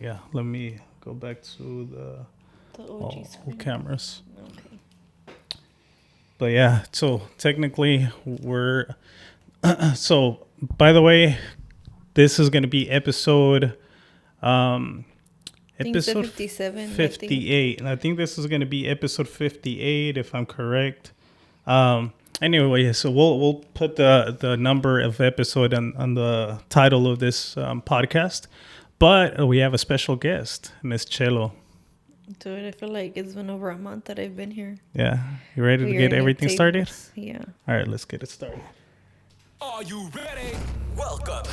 Yeah, let me go back to The all OG screen. cameras. Okay. But yeah, so technically we're so by the way, this is going to be episode I think it's episode 57, 58. And I think this is going to be episode 58 if I'm correct. Anyway, so we'll put the number of episode on the title of this podcast. But we have a special guest, Miss Chelo. Dude, I feel like it's been over a month that I've been here. Yeah, you ready to We get already everything started? Yeah. All right, let's get it started. Are you ready? Welcome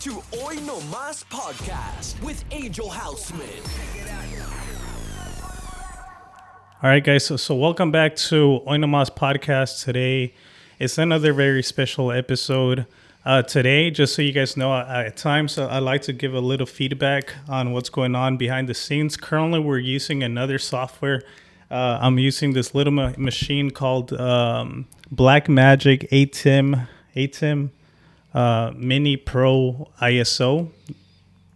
to Hoy No Más Podcast with Angel Houseman. All right, guys. So welcome back to Hoy No Más Podcast. Today, it's another very special episode. Today, just so you guys know, at times I like to give a little feedback on what's going on behind the scenes. Currently, we're using another software. I'm using this little machine called Blackmagic ATEM Mini Pro ISO,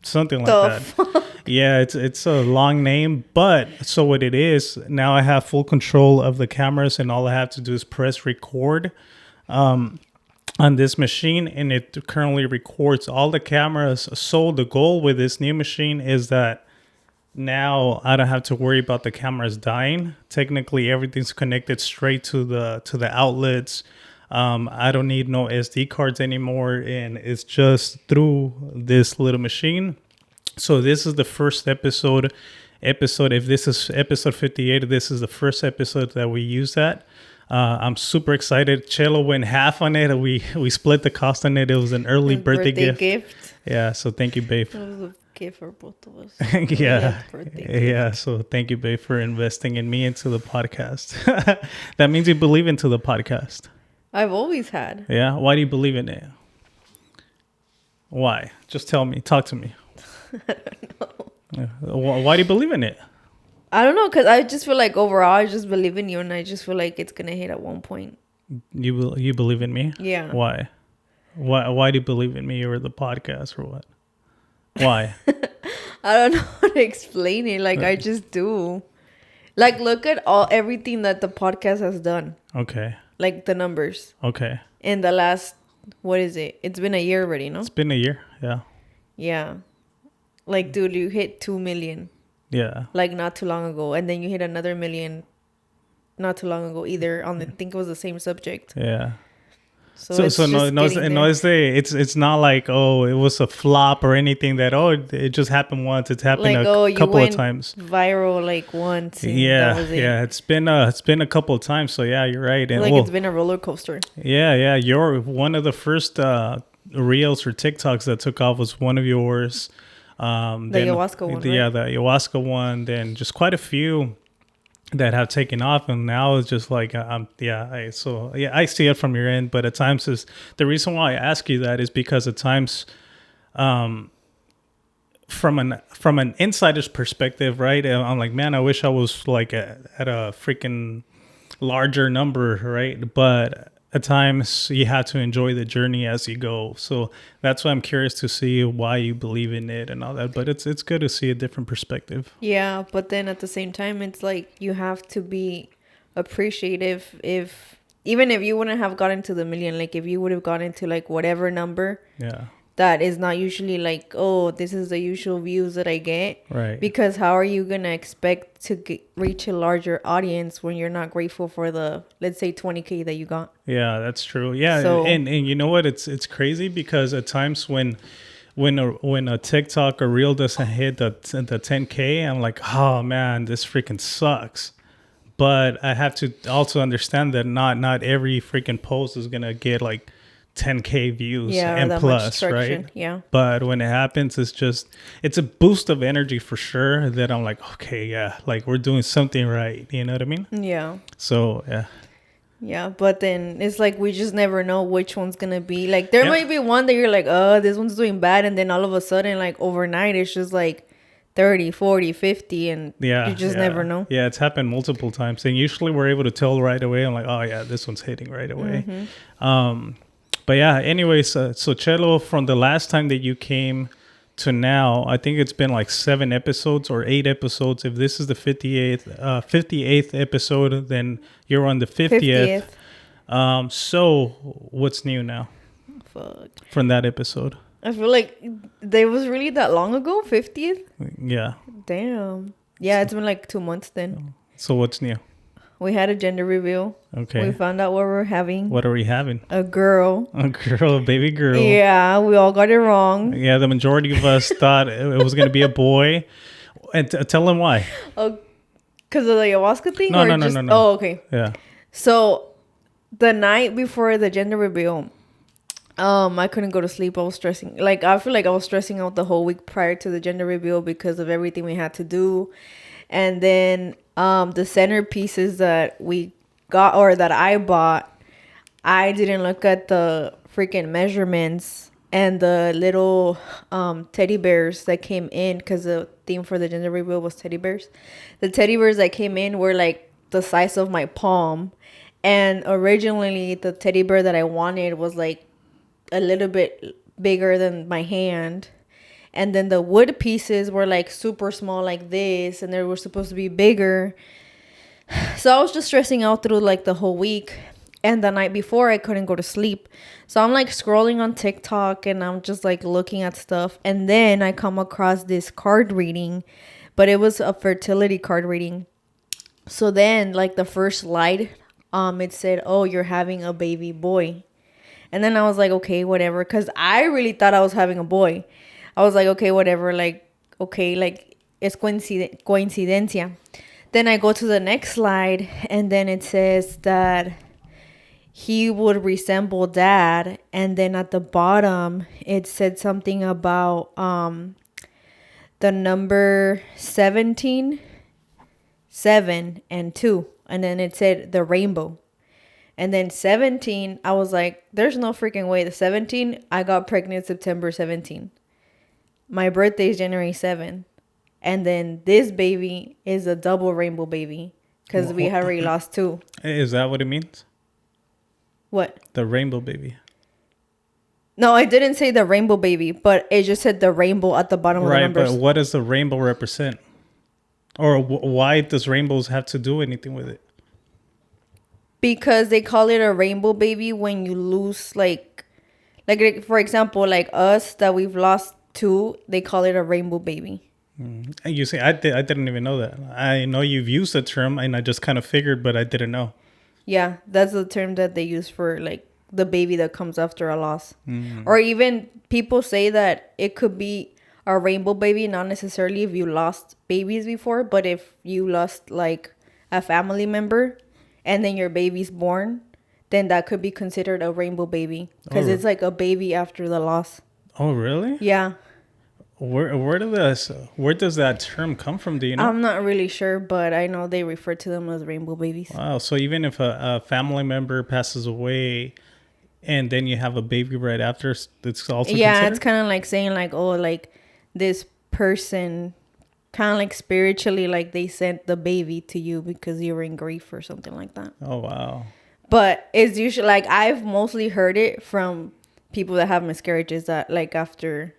something like that. Yeah, it's a long name, but so what it is, now I have full control of the cameras and all I have to do is press record on this machine, and it currently records all the cameras. So the goal with this new machine is that now I don't have to worry about the cameras dying. Technically, everything's connected straight to the outlets. I don't need no SD cards anymore, and it's just through this little machine. So this is the first episode. If this is episode 58, this is the first episode that we use that. I'm super excited. Chelo went half on it. We split the cost on it. It was an early birthday gift. Yeah, so thank you, babe. It was a gift for both of us. Yeah. So thank you, babe, for investing in me into the podcast. That means you believe into the podcast. I've always had. Yeah. Why do you believe in it? Why? Just tell me. Talk to me. I don't know. Yeah. Why do you believe in it? I don't know, because I just feel like overall I just believe in you, and I just feel like it's going to hit at one point. You believe in me? Yeah. Why? Why do you believe in me or the podcast or what? Why? I don't know how to explain it. Like, I just do. Like, look at everything that the podcast has done. Okay. Like, the numbers. Okay. In the last, what is it? It's been a year already, no? It's been a year. Yeah. Yeah. Like, dude, you hit 2 million. Yeah. Like, not too long ago. And then you hit another million not too long ago either. I think it was the same subject. Yeah. So it's not like, oh, it was a flop or anything that, oh, it just happened once. It's happened a couple of times. Viral like once. Yeah. Yeah. It's been a couple of times. So yeah, you're right. And like, it's been a roller coaster. Yeah. Yeah. You're one of the first reels or TikToks that took off was one of yours. The ayahuasca one, Yeah, right? the ayahuasca one. Then just quite a few that have taken off, and now it's just like I see it from your end. But at times, the reason why I ask you that is because at times, from an insider's perspective, right? I'm like, man, I wish I was like at a freaking larger number, right? But at times you have to enjoy the journey as you go. So that's why I'm curious to see why you believe in it and all that. But it's good to see a different perspective. Yeah, but then at the same time, it's like you have to be appreciative even if you wouldn't have gotten to the million, like if you would have gotten to like whatever number. Yeah. That is not usually like, oh, this is the usual views that I get. Right. Because how are you going to expect to reach a larger audience when you're not grateful for the, let's say, 20K that you got? Yeah, that's true. Yeah. So, and you know what? It's crazy because at times when a TikTok or reel doesn't hit the 10K, I'm like, oh, man, this freaking sucks. But I have to also understand that not every freaking post is going to get like 10K views and plus, right? Yeah. But when it happens, it's a boost of energy for sure that I'm like, okay, yeah, like we're doing something right. You know what I mean? Yeah. So, yeah. Yeah, but then it's like we just never know which one's going to be. Like there might be one that you're like, oh, this one's doing bad. And then all of a sudden, like overnight, it's just like 30, 40, 50. And you just never know. Yeah, it's happened multiple times. And usually we're able to tell right away. I'm like, oh, yeah, this one's hitting right away. Mm-hmm. But yeah, anyways, so Chelo, from the last time that you came to now, I think it's been like 7 episodes or 8 episodes. If this is the 58th episode, then you're on the 50th. So what's new now? Fuck. From that episode? I feel like they was really that long ago, 50th? Yeah. Damn. Yeah, it's been like 2 months then. So what's new? We had a gender reveal. Okay. We found out what we're having. What are we having? A girl. A girl, a baby girl. Yeah, we all got it wrong. Yeah, the majority of us thought it was going to be a boy. And tell them why. Oh, because of the ayahuasca thing? No. Oh, okay. Yeah. So, the night before the gender reveal, I couldn't go to sleep. I was stressing. Like, I feel like I was stressing out the whole week prior to the gender reveal because of everything we had to do. And then the centerpieces that we got, or that I bought, I didn't look at the freaking measurements and the little teddy bears that came in, because the theme for the gender reveal was teddy bears. The teddy bears that came in were like the size of my palm. And originally the teddy bear that I wanted was like a little bit bigger than my hand. And then the wood pieces were like super small like this, and they were supposed to be bigger. So I was just stressing out through like the whole week. And the night before, I couldn't go to sleep. So I'm like scrolling on TikTok and I'm just like looking at stuff. And then I come across this card reading, but it was a fertility card reading. So then like the first slide, it said, "Oh, you're having a baby boy." And then I was like, okay, whatever. Because I really thought I was having a boy. I was like, okay, whatever. Like, okay, like, it's coincidencia. Then I go to the next slide, and then it says that he would resemble dad. And then at the bottom, it said something about the number 17, 7, and 2. And then it said the rainbow. And then 17, I was like, there's no freaking way. The 17, I got pregnant September 17. My birthday is January 7th. And then this baby is a double rainbow baby, because we had already lost 2. Is that what it means? What? The rainbow baby. No, I didn't say the rainbow baby, but it just said the rainbow at the bottom of the numbers. Right, but what does the rainbow represent? Or why does rainbows have to do anything with it? Because they call it a rainbow baby when you lose, like for example, like us that we've lost 2, they call it a rainbow baby. You see, I didn't even know that. I know you've used the term, and I just kind of figured, but I didn't know. Yeah, that's the term that they use for like the baby that comes after a loss. Or even people say that it could be a rainbow baby, not necessarily if you lost babies before, but if you lost like a family member and then your baby's born, then that could be considered a rainbow baby, because it's like a baby after the loss. Oh, really? Yeah. Where does that term come from? Do you know? I'm not really sure, but I know they refer to them as rainbow babies. Wow. So even if a family member passes away and then you have a baby right after, it's also considered? It's kind of like saying like, oh, like this person kind of like spiritually, like they sent the baby to you because you were in grief or something like that. Oh, wow. But it's usually like, I've mostly heard it from people that have miscarriages, that like after,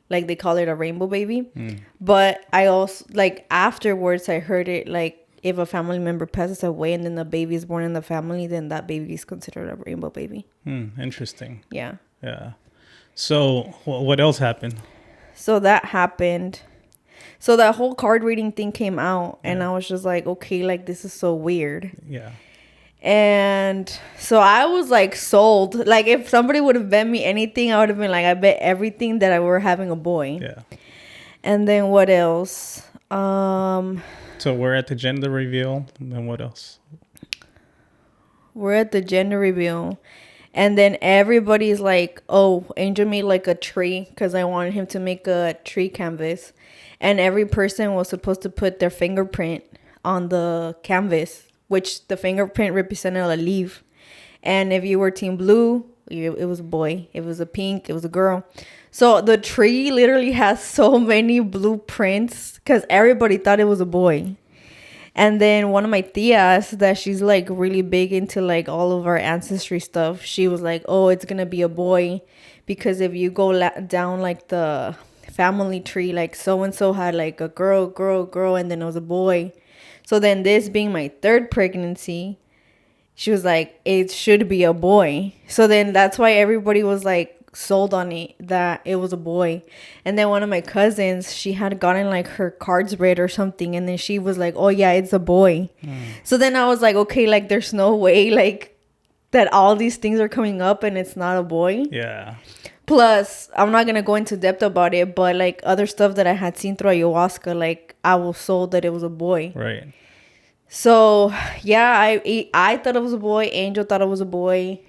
like they call it a rainbow baby. But I also, like afterwards, I heard it like if a family member passes away and then the baby is born in the family, then that baby is considered a rainbow baby. Interesting. Yeah. Yeah. So what else happened? So that happened. So that whole card reading thing came out, and I was just like, okay, like this is so weird. Yeah. And so I was like sold. Like if somebody would have bet me anything, I would have been like, I bet everything that I were having a boy. Yeah. And then what else? So we're at the gender reveal. And then what else? We're at the gender reveal. And then everybody's like, oh, Angel made like a tree, because I wanted him to make a tree canvas. And every person was supposed to put their fingerprint on the canvas, which the fingerprint represented a leaf. And if you were team blue, it was a boy. If it was a pink, it was a girl. So the tree literally has so many blueprints because everybody thought it was a boy. And then one of my tias, that she's like really big into like all of our ancestry stuff, she was like, oh, it's going to be a boy, because if you go down like the family tree, like so and so had like a girl, and then it was a boy. So then this being my third pregnancy, she was like, it should be a boy. So then that's why everybody was like sold on it that it was a boy. And then one of my cousins, she had gotten like her cards read or something, and then she was like, oh yeah, it's a boy. So then I was like, okay, like there's no way like that all these things are coming up and it's not a boy. Yeah. Plus, I'm not gonna go into depth about it, but like other stuff that I had seen through ayahuasca, like I was sold that it was a boy. Right. So yeah, I thought it was a boy. Angel thought it was a boy.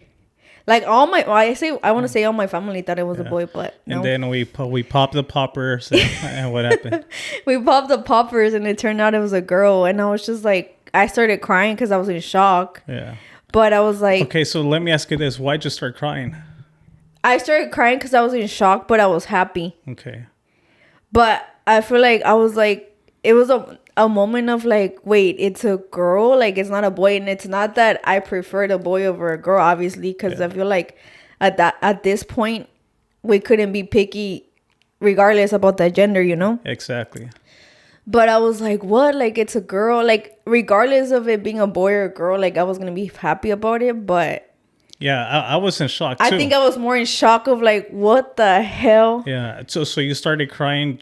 Like all my, I want to say all my family thought it was a boy, but no. And then we popped the poppers, and what happened? We popped the poppers, and it turned out it was a girl, and I was just like, I started crying because I was in shock. Yeah. But I was like, okay, so let me ask you this: why'd you start crying? I started crying because I was in shock, but I was happy. Okay. But I feel like I was like, it was a moment of like, wait, it's a girl, like it's not a boy. And it's not that I preferred a boy over a girl, obviously, because I feel like at this point we couldn't be picky regardless about the gender, you know. Exactly. But I was like, what, like it's a girl, like regardless of it being a boy or a girl, like I was gonna be happy about it. But yeah, I was in shock too. I think I was more in shock of like, what the hell? Yeah, so you started crying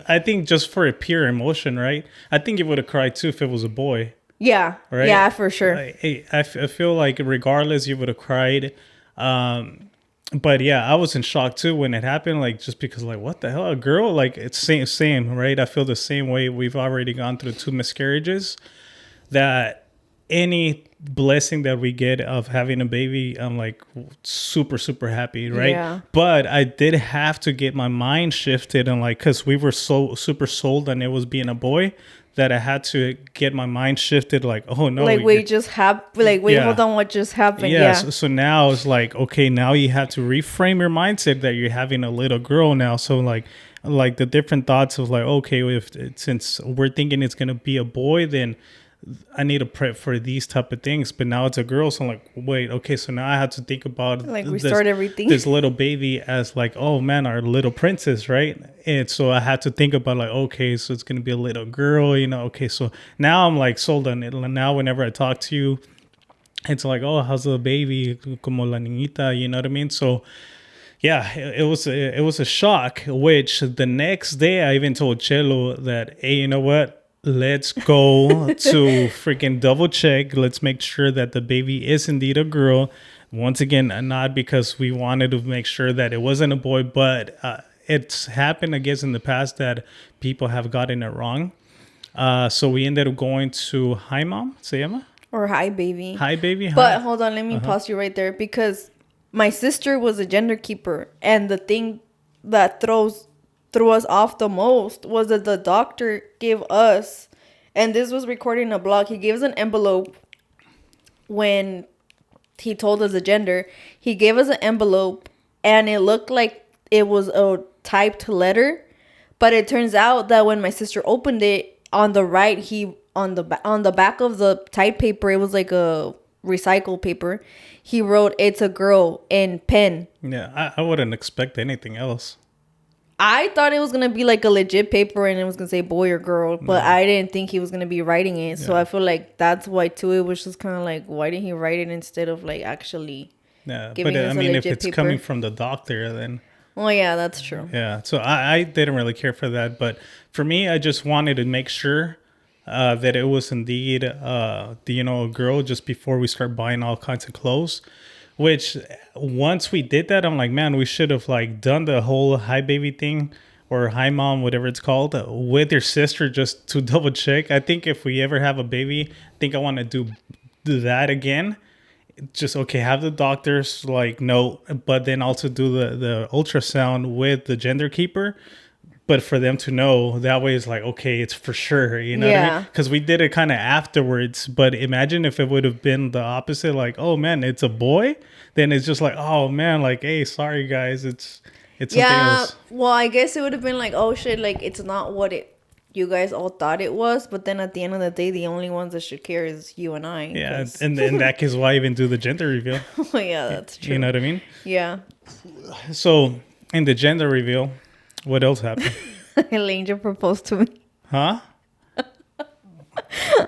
I think just for a pure emotion, right? I think you would have cried too if it was a boy. Yeah, right? Yeah, for sure. I feel like regardless, you would have cried. But yeah, I was in shock too when it happened, like just because like, what the hell, a girl? Like it's same, right? I feel the same way. We've already gone through 2 miscarriages. That any blessing that we get of having a baby, I'm like super happy, right? Yeah. But I did have to get my mind shifted, and like, because we were so super sold on it was being a boy, that I had to get my mind shifted, like, oh no, like wait, hold on, what just happened? Yeah. So now it's like, okay, now you have to reframe your mindset that you're having a little girl now. So like the different thoughts of like, okay, since we're thinking it's gonna be a boy, then I need to prep for these type of things. But now it's a girl, so I'm like, wait, okay, so now I have to think about like restart everything. This little baby as like, oh man, our little princess, right? And so I had to think about like, okay, so it's gonna be a little girl, you know? Okay, so now I'm like sold on it. Now whenever I talk to you, it's like, oh, how's the baby? Como la niñita, you know what I mean? So yeah, it was a shock. Which the next day I even told Chelo that, hey, you know what? Let's go to freaking double check. Let's make sure that the baby is indeed a girl. Once again, not because we wanted to make sure that it wasn't a boy, but it's happened, I guess, in the past that people have gotten it wrong. So we ended up going to Hi Mom, se llama? Or Hi Baby. Hi Baby. Hi. But hold on, let me pause you right there, because my sister was a gender keeper, and the thing that threw us off the most was that the doctor gave us, and this was recorded in a blog, he gave us an envelope when he told us the gender. He gave us an envelope, and it looked like it was a typed letter, but it turns out that when my sister opened it, on the right, on the back of the typed paper, it was like a recycled paper, he wrote, "It's a girl," in pen. Yeah, I wouldn't expect anything else. I thought it was going to be like a legit paper and it was going to say boy or girl, but I didn't think he was going to be writing it. So I feel like that's why too, it was just kind of like, why didn't he write it instead of like actually giving us a legit if it's paper? coming from the doctor, then... Oh, yeah, that's true. Yeah, so I didn't really care for that. But for me, I just wanted to make sure that it was indeed, a girl just before we start buying all kinds of clothes. Which once we did that, I'm like, man, we should have like done the whole Hi Baby thing or Hi Mom, whatever it's called, with your sister just to double check. I think if we ever have a baby, I think I want to do that again. Just, okay, have the doctors like no, but then also do the ultrasound with the gender keeper. But for them to know, that way it's like, okay, it's for sure, you know what I mean? Because we did it kind of afterwards. But imagine if it would have been the opposite, like, oh man, it's a boy. Then it's just like, oh man, like, hey, sorry guys, it's something else. Well, I guess it would have been like, oh shit, like it's not what you guys all thought it was. But then at the end of the day, the only ones that should care is you and I. Yeah, and in that case, why even do the gender reveal? Oh yeah, that's true. You know what I mean? Yeah. So in the gender reveal, What else happened? El angel proposed to me. Huh?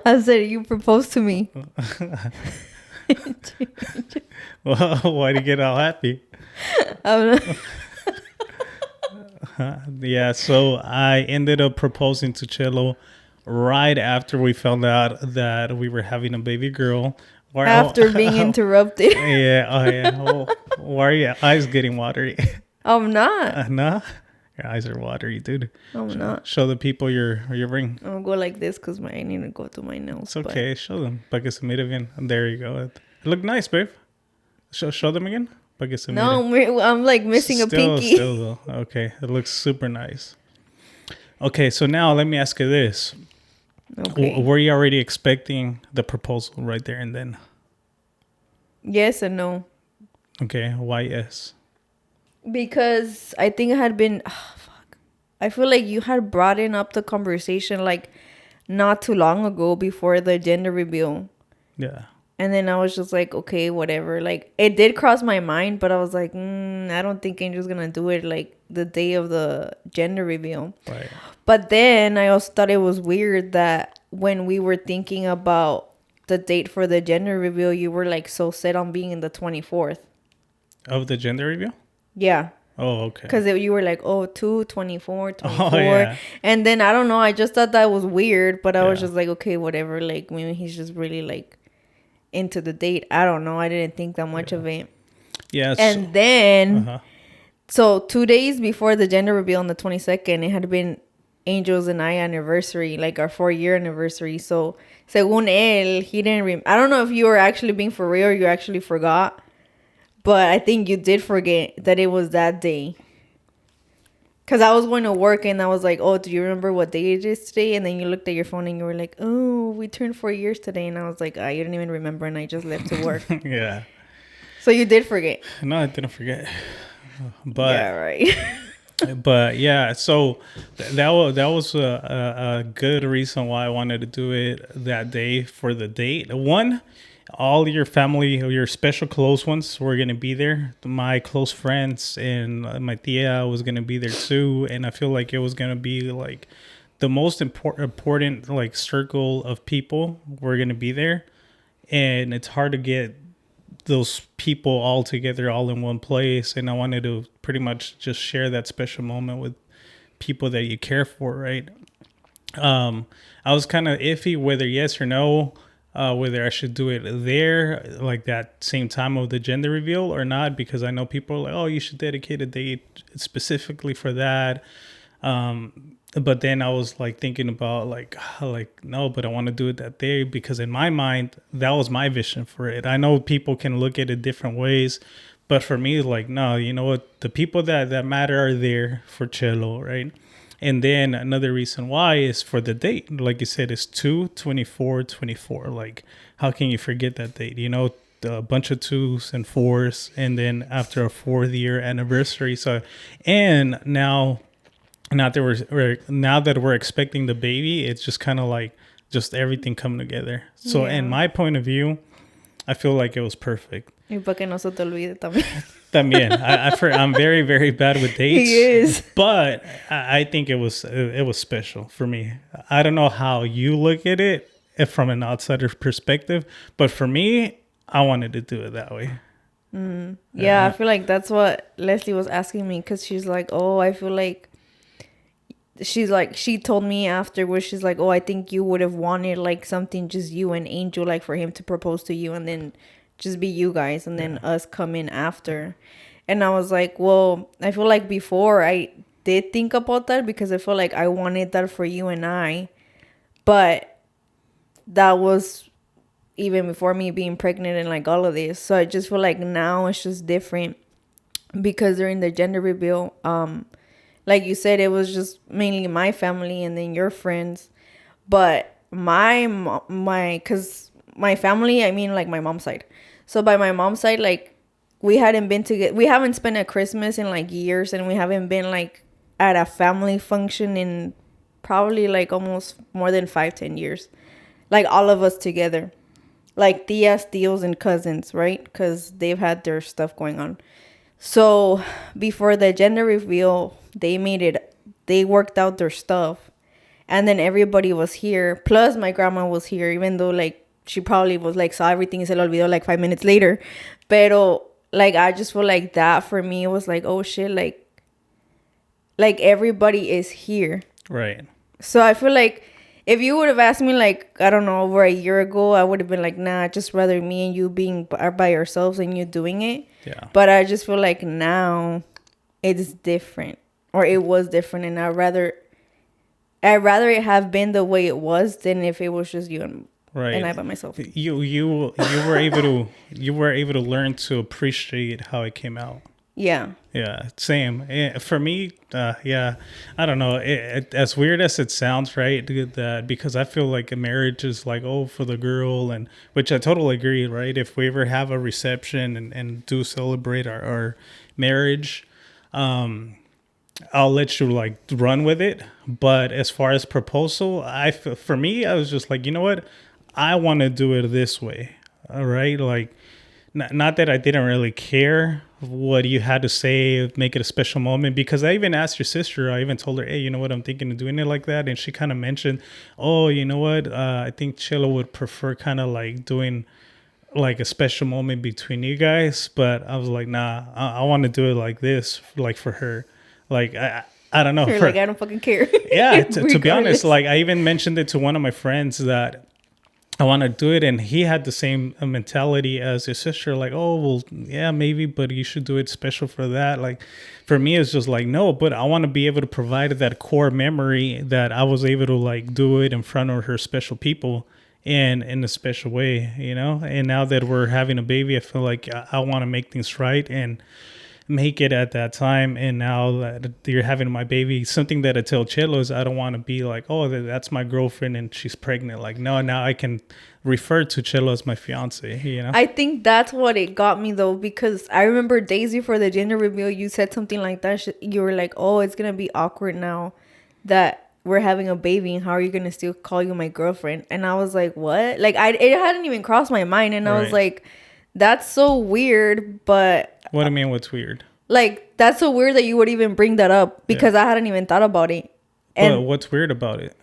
I said, you proposed to me. Well, why'd you get all happy? Yeah, so I ended up proposing to Cello right after we found out that we were having a baby girl. After being interrupted. Yeah, oh yeah. Oh, why are your eyes getting watery? I'm not. No? Your eyes are watery, dude. I'm not. Show the people your ring. I'll go like this because I need to go to my nails. It's okay. Show them. Pa que se mire bien. There you go. It looked nice, babe. Show them again. Pa que se mire. No, I'm like missing a pinky. Still though. Okay. It looks super nice. Okay, so now let me ask you this. Okay. Were you already expecting the proposal right there and then? Yes and no. Okay, why yes? Because I think it had been... fuck. I feel like you had brought up the conversation like not too long ago before the gender reveal. Yeah. And then I was just like, okay, whatever. Like, it did cross my mind, but I was like, I don't think Angel's gonna do it like the day of the gender reveal. Right. But then I also thought it was weird that when we were thinking about the date for the gender reveal, you were like so set on being in the 24th. Of the gender reveal? Yeah. Oh, okay. Because you were like, 2, 24, 24. Oh, yeah. And then, I don't know, I just thought that was weird. But I was just like, okay, whatever. Like, maybe he's just really, like, into the date. I don't know. I didn't think that much of it. Yes. And then, so 2 days before the gender reveal on the 22nd, it had been Angel's and I anniversary, like our 4-year anniversary. So, según él, he didn't I don't know if you were actually being for real or you actually forgot. But I think you did forget that it was that day. Because I was going to work and I was like, do you remember what day it is today? And then you looked at your phone and you were like, we turned 4 years today. And I was like, you didn't even remember. And I just left to work. Yeah. So you did forget. No, I didn't forget. But yeah, right. But yeah, so that was a good reason why I wanted to do it that day for the date. One, all your family, your special close ones were going to be there. My close friends and my tia was going to be there too. And I feel like it was going to be like the most important like circle of people were going to be there. And it's hard to get those people all together all in one place. And I wanted to pretty much just share that special moment with people that you care for, right? I was kind of iffy whether yes or no. Whether I should do it there, like that same time of the gender reveal or not, because I know people are like, oh, you should dedicate a date specifically for that. But then I was like thinking about like no, but I want to do it that day because in my mind, that was my vision for it. I know people can look at it different ways, but for me, like, no, you know what? The people that matter are there for Cello, right? And then another reason why is for the date. Like you said, it's 2/24/24. Like, how can you forget that date? You know, a bunch of 2s and 4s. And then after a 4th-year anniversary. So, and now that we're expecting the baby, it's just kind of like just everything coming together. So, in my point of view, I feel like it was perfect. Y para que no se te olvide también. También. I'm very, very bad with dates. He is. But I think it was special for me. I don't know how you look at it from an outsider's perspective, but for me, I wanted to do it that way. Yeah, I feel like that's what Leslie was asking me because she's like, I feel like she told me afterwards, she's like, I think you would have wanted like something just you and Angel, like for him to propose to you and then just be you guys and then us come in after. And I was like, well, I feel like before I did think about that because I feel like I wanted that for you and I, but that was even before me being pregnant and like all of this. So I just feel like now it's just different because during the gender reveal, like you said, it was just mainly my family and then your friends. But because my family, I mean like my mom's side. So by my mom's side, like we hadn't been together. We haven't spent a Christmas in like years, and we haven't been like at a family function in probably like almost more than 5-10 years. Like all of us together. Like tias, tios, and cousins, right? Because they've had their stuff going on. So before the gender reveal, they made it they worked out their stuff. And then everybody was here. Plus my grandma was here, even though like she probably was like saw everything y se lo olvidó like 5 minutes later. Pero like I just feel like that for me was like, oh shit, like everybody is here. Right. So I feel like if you would have asked me like, I don't know, over a year ago, I would have been like, nah, just rather me and you being by ourselves and you doing it. Yeah. But I just feel like now it's different, or it was different, and I'd rather it have been the way it was than if it was just you and I by myself. You were able to learn to appreciate how it came out. Yeah. Yeah, same. For me, yeah, I don't know. As weird as it sounds, right? That because I feel like a marriage is like, oh, for the girl, and which I totally agree, right? If we ever have a reception and do celebrate our marriage, I'll let you like run with it. But as far as proposal, for me, I was just like, you know what? I want to do it this way. All right. Like, not that I didn't really care what you had to say, make it a special moment, because I even asked your sister, I even told her, hey, you know what? I'm thinking of doing it like that. And she kind of mentioned, oh, you know what? I think Chelo would prefer kind of like doing like a special moment between you guys. But I was like, nah, I want to do it like this, like for her. Like, I don't know. You're like, I don't fucking care. Yeah, to be honest, like I even mentioned it to one of my friends that I want to do it, and he had the same mentality as his sister, like, oh, well, yeah, maybe, but you should do it special for that. Like, for me, it's just like, no, but I want to be able to provide that core memory that I was able to like do it in front of her special people and in a special way, you know? And now that we're having a baby, I feel like I want to make things right and make it at that time. And now that you're having my baby, something that I tell Chelo is I don't want to be like, oh, that's my girlfriend and she's pregnant. Like, no, now I can refer to Chelo as my fiance, you know? I think that's what it got me though, because I remember days before the gender reveal, you said something like that. You were like, oh, it's going to be awkward now that we're having a baby, and how are you going to still call you my girlfriend? And I was like, what? Like, it hadn't even crossed my mind. And I was like, that's so weird, but... What do you mean what's weird? Like, that's so weird that you would even bring that up, because I hadn't even thought about it. And but what's weird about it?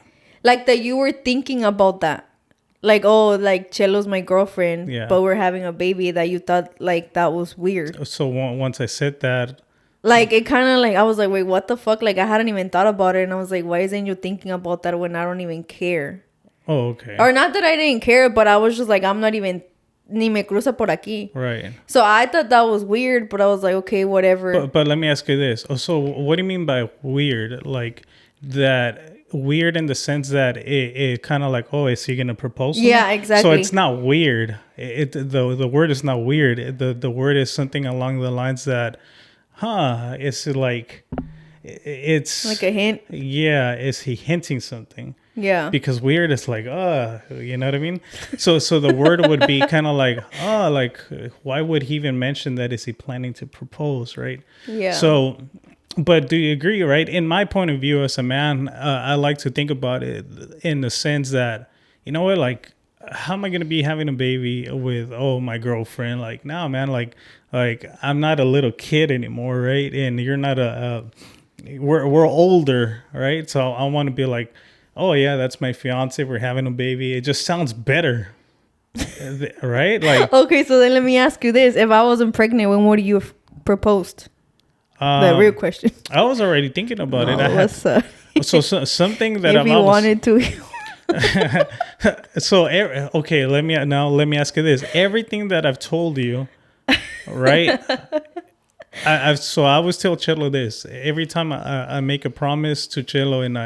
Like, that you were thinking about that. Like, oh, like, Chelo's my girlfriend, but we're having a baby, that you thought, like, that was weird. So once I said that... Like, it kind of, like, I was like, wait, what the fuck? Like, I hadn't even thought about it, and I was like, why isn't you thinking about that when I don't even care? Oh, okay. Or not that I didn't care, but I was just like, I'm not even... Ni me cruza por aquí. Right. So I thought that was weird, but I was like, okay, whatever. But let me ask you this. So what do you mean by weird? Like that weird in the sense that it kind of like, oh, is he gonna propose to me? Yeah, exactly. So it's not weird. The word is not weird. The word is something along the lines that, it's like, it's like a hint. Yeah, is he hinting something? Yeah. Because weird is like, you know what I mean? So the word would be kind of like, like, why would he even mention that? Is he planning to propose, right? Yeah. So, but do you agree, right? In my point of view as a man, I like to think about it in the sense that, you know what, like, how am I going to be having a baby with, my girlfriend? Like, no, man, like I'm not a little kid anymore, right? And you're not we're older, right? So I want to be like, oh yeah, that's my fiance, we're having a baby. It just sounds better. Right? Like, okay, so then let me ask you this. If I wasn't pregnant, when would you have proposed? The real question. I was already thinking about it. So something that if you wanted to. So okay, let me ask you this. Everything that I've told you, right? I always tell Chelo this. Every time I make a promise to Chelo, and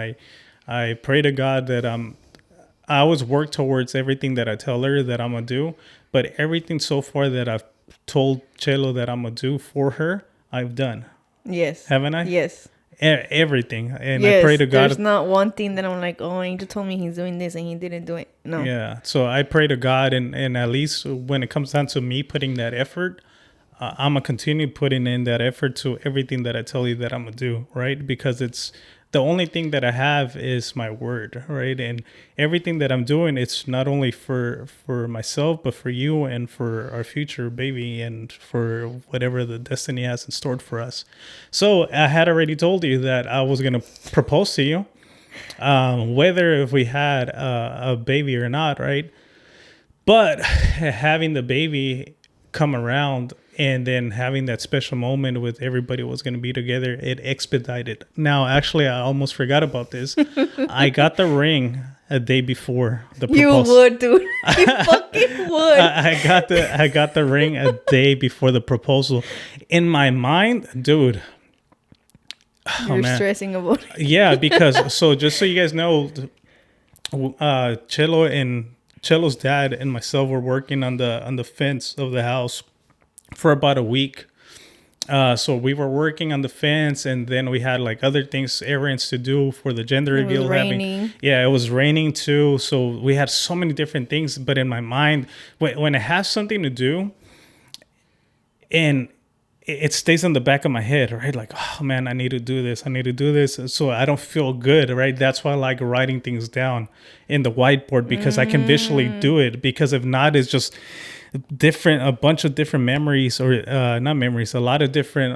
I pray to God that I always work towards everything that I tell her that I'm going to do. But everything so far that I've told Chelo that I'm going to do for her, I've done. Yes. Haven't I? Yes. Everything. And I pray to God. There's not one thing that I'm like, oh, Angel told me he's doing this and he didn't do it. No. Yeah. So I pray to God, and at least when it comes down to me putting that effort, I'm going to continue putting in that effort to everything that I tell you that I'm going to do, right? Because it's the only thing that I have is my word, right? And everything that I'm doing, it's not only for myself, but for you and for our future baby and for whatever the destiny has in store for us. So I had already told you that I was going to propose to you, whether if we had a baby or not, right? But having the baby come around and then having that special moment with everybody was going to be together, it expedited. Now, actually, I almost forgot about this. I got the ring a day before the proposal. You would, dude. You fucking would. I got the ring a day before the proposal. In my mind, dude. You're stressing about it. Yeah, because so just so you guys know, Chelo's dad and myself were working on the fence of the house for about a week. So we were working on the fence, and then we had like other things, errands to do for the gender reveal. It was raining. It was raining too. So we had so many different things. But in my mind, when I have something to do, and it stays in the back of my head, right? Like, oh man, I need to do this. So I don't feel good, right? That's why I like writing things down in the whiteboard, because I can visually do it. Because if not, it's just a bunch of different memories, or not memories, a lot of different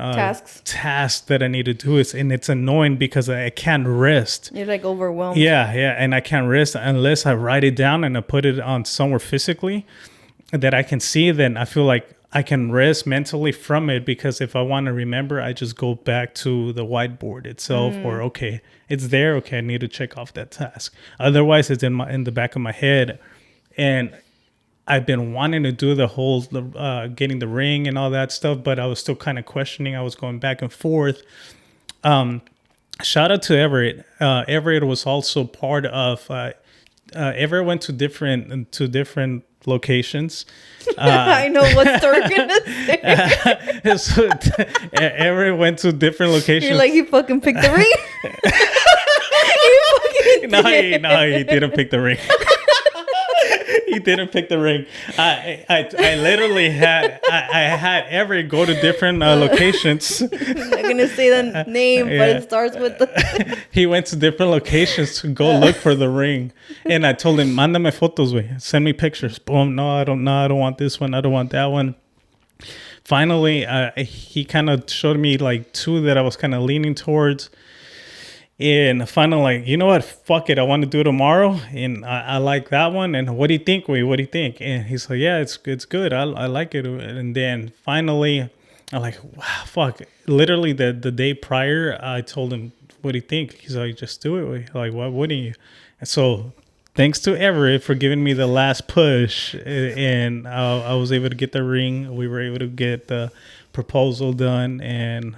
tasks that I need to do. And it's annoying because I can't rest. You're like overwhelmed. Yeah. And I can't rest unless I write it down and I put it on somewhere physically that I can see. Then I feel like I can rest mentally from it, because if I want to remember, I just go back to the whiteboard itself, or okay, it's there. Okay, I need to check off that task. Otherwise, it's in the back of my head, and I've been wanting to do the whole getting the ring and all that stuff, but I was still kind of questioning. I was going back and forth. Shout out to Everett. Everett was also part of. Everett went to different locations. I know what story you're gonna say. So Everett went to different locations. You're like, he fucking picked the ring. No, he didn't pick the ring. He didn't pick the ring. I literally had Everett go to different locations. I'm not gonna say the name, but it starts with the. He went to different locations to go look for the ring, and I told him, "Mándame fotos, güey. Send me pictures." Boom. No, I don't want this one. I don't want that one. Finally, he kind of showed me like two that I was kind of leaning towards. And finally, like, you know what? Fuck it. I want to do it tomorrow. And I like that one. And what do you think, Wade? What do you think? And he's like, yeah, it's good. I like it. And then finally, I'm like, wow, fuck. Literally the day prior, I told him, what do you think? He's like, just do it, Wade. Like, why wouldn't you? And so thanks to Everett for giving me the last push. And I was able to get the ring. We were able to get the proposal done. And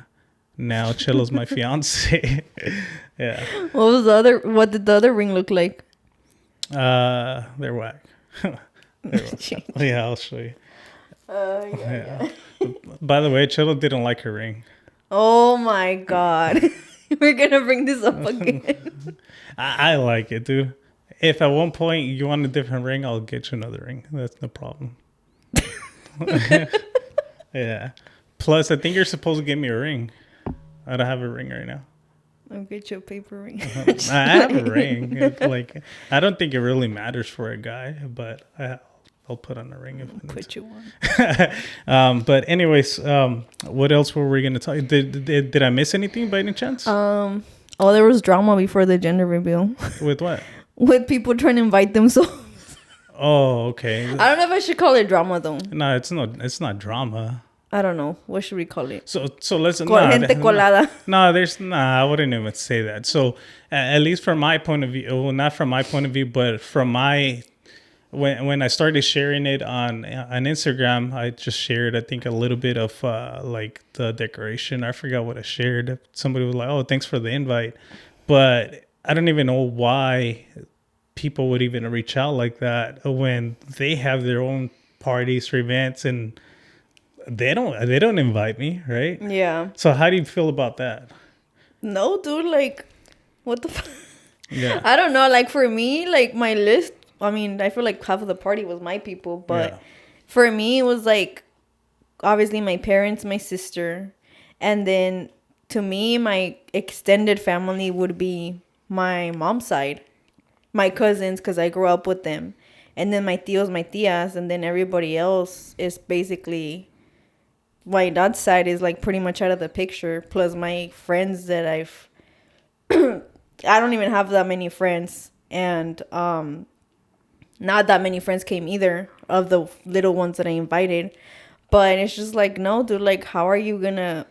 now Chelo's my fiance. Yeah. What did the other ring look like? They're whack. Yeah, I'll show you. Yeah. By the way, Chelo didn't like her ring. Oh my god. We're gonna bring this up again. I like it, dude. If at one point you want a different ring, I'll get you another ring. That's no problem. Yeah. Plus, I think you're supposed to give me a ring. I don't have a ring right now. I'll get you a paper ring. I have a ring. Like, I don't think it really matters for a guy, but I'll put on a ring if I need put you one. But anyways, what else were we gonna talk? Did I miss anything by any chance? There was drama before the gender reveal. With what? With people trying to invite themselves. Oh, okay. I don't know if I should call it drama though. No, it's not drama. I don't know. What should we call it? So let's Gente colada. I wouldn't even say that. So at least from my point of view, well, not from my point of view, but from my when I started sharing it on Instagram, I just shared, I think, a little bit of like the decoration. I forgot what I shared. Somebody was like, "Oh, thanks for the invite," but I don't even know why people would even reach out like that when they have their own parties or events and they don't invite me, right? Yeah. So how do you feel about that? No, dude, like, what the fuck? Yeah. I don't know. Like, for me, like, my list, I mean, I feel like half of the party was my people, but for me, it was like, obviously my parents, my sister, and then to me, my extended family would be my mom's side, my cousins, because I grew up with them, and then my tios, my tias, and then everybody else is basically, my dad's side is like pretty much out of the picture. Plus my friends that I don't even have that many friends, and not that many friends came either of the little ones that I invited. But it's just like, no, dude, like, how are you gonna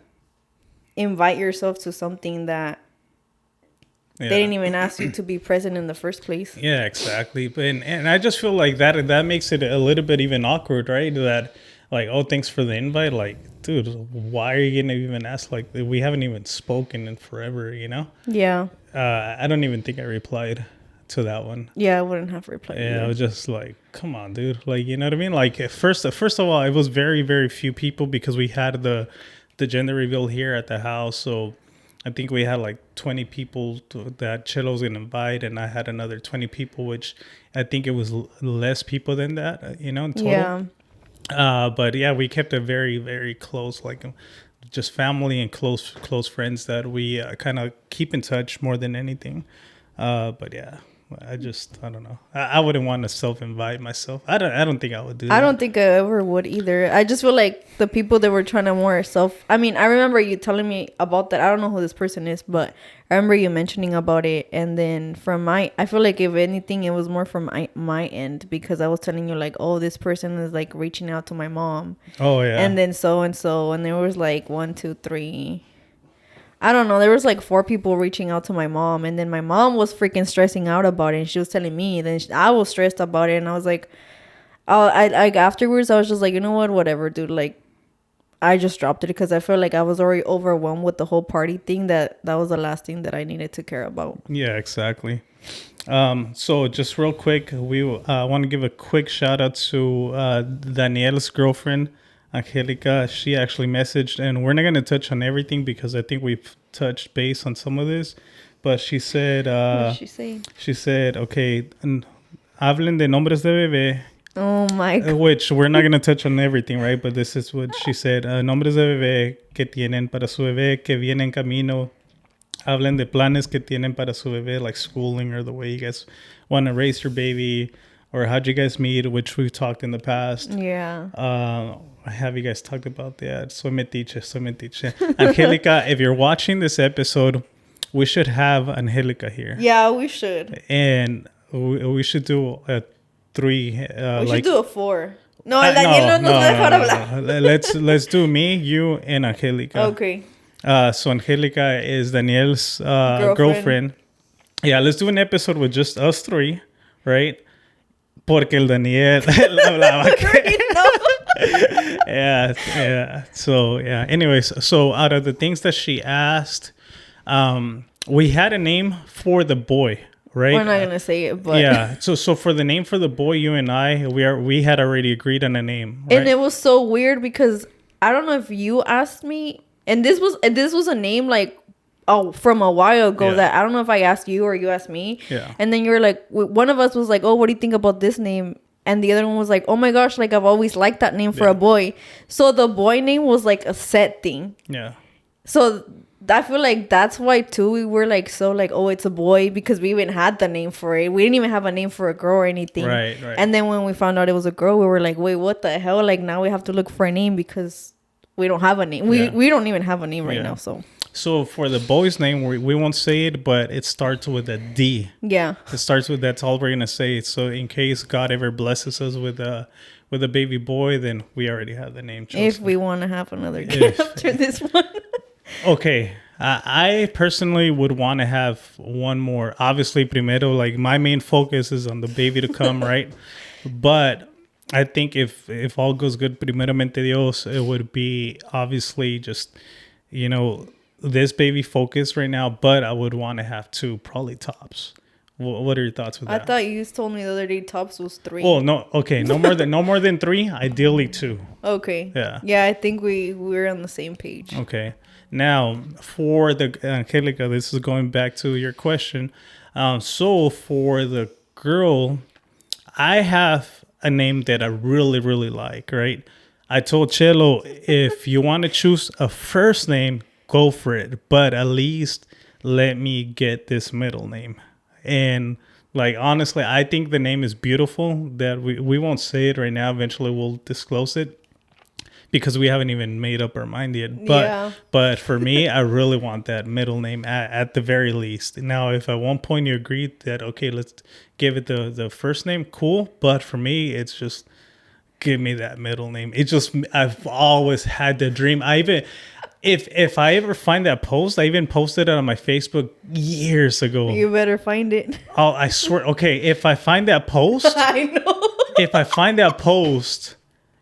invite yourself to something that they didn't even ask you to be present in the first place? Yeah, exactly. And I just feel like that makes it a little bit even awkward, right? That like, oh, thanks for the invite. Like, dude, why are you gonna even ask? Like, we haven't even spoken in forever, you know? Yeah. I don't even think I replied to that one. Yeah, I wouldn't have replied. Yeah, either. I was just like, come on, dude. Like, you know what I mean? Like, first of all, it was very, very few people because we had the gender reveal here at the house. So I think we had like 20 people that Chelo was going to invite, and I had another 20 people, which I think it was less people than that, you know, in total. Yeah. But yeah, we kept it very, very close, like just family and close friends that we kind of keep in touch more than anything. But yeah, I don't know. I wouldn't want to self-invite myself. I don't think I would do that. I don't think I ever would either. I just feel like the people that were trying to more I mean, I remember you telling me about that. I don't know who this person is, but I remember you mentioning about it. And then I feel like if anything, it was more from my end, because I was telling you like, oh, this person is like reaching out to my mom. Oh yeah. And then so and so, and there was like 1, 2, 3. I don't know. There was like 4 people reaching out to my mom, and then my mom was freaking stressing out about it. And she was telling me, then I was stressed about it, and I was like, I like afterwards, I was just like, you know what, whatever, dude. Like, I just dropped it because I felt like I was already overwhelmed with the whole party thing. That was the last thing that I needed to care about. Yeah, exactly. So just real quick, we want to give a quick shout out to Danielle's girlfriend, Angelica. She actually messaged, and we're not going to touch on everything because I think we've touched base on some of this, but she said, What did she say? She said, okay, hablen de nombres de bebé. Oh my God. Which we're not going to touch on everything, right? But this is what she said. Nombres de bebé que tienen para su bebé que viene en camino. Hablen de planes que tienen para su bebé, like schooling or the way you guys want to raise your baby, or how'd you guys meet, which we've talked in the past. Yeah. Have you guys talked about that? Soy metiche. Angelica, if you're watching this episode, we should have Angelica here. Yeah, we should. And we should do a 3. We should do a 4. No, Daniel no nos deja hablar. Let's do me, you, and Angelica. Okay. So Angelica is Danielle's girlfriend. Yeah, let's do an episode with just us 3, right? Porque el Daniel hablaba. Yeah. So, yeah. Anyways, so out of the things that she asked, we had a name for the boy, right? We're not gonna say it, but yeah. So for the name for the boy, you and I, we had already agreed on a name, right? And it was so weird because I don't know if you asked me, and this was a name like from a while ago that I don't know if I asked you or you asked me. Yeah. And then you were like, one of us was like, oh, what do you think about this name? And the other one was like, oh my gosh, like I've always liked that name for a boy. So the boy name was like a set thing. Yeah. So I feel like that's why too we were like so like, oh, it's a boy, because we even had the name for it. We didn't even have a name for a girl or anything. Right. And then when we found out it was a girl, we were like, wait, what the hell? Like now we have to look for a name because we don't have a name. We don't even have a name right now. So for the boy's name, we won't say it, but it starts with a D. Yeah. It starts with, that's all we're gonna say. So in case God ever blesses us with a baby boy, then we already have the name chosen. If we want to have another kid after this one. Okay. I personally would want to have one more. Obviously, primero, like my main focus is on the baby to come, right? But I think if all goes good, primeramente Dios, it would be obviously just, this baby focus right now. But I would want to have 2, probably tops. What are your thoughts with that? I thought you told me the other day tops was 3. Oh no, okay, no more than 3. Ideally 2. Okay. Yeah. Yeah, I think we're on the same page. Okay. Now for the Angelica, this is going back to your question. So for the girl, I have a name that I really, really like. Right. I told Chelo, if you want to choose a first name, go for it. But at least let me get this middle name. And like, honestly, I think the name is beautiful. That we won't say it right now. Eventually we'll disclose it because we haven't even made up our mind yet. But for me, I really want that middle name at the very least. Now, if at one point you agree that, okay, let's give it the first name, cool. But for me, it's just give me that middle name. I've always had the dream. If I ever find that post, I even posted it on my Facebook years ago. You better find it. Oh, I swear. Okay, if I find that post, I know. If I find that post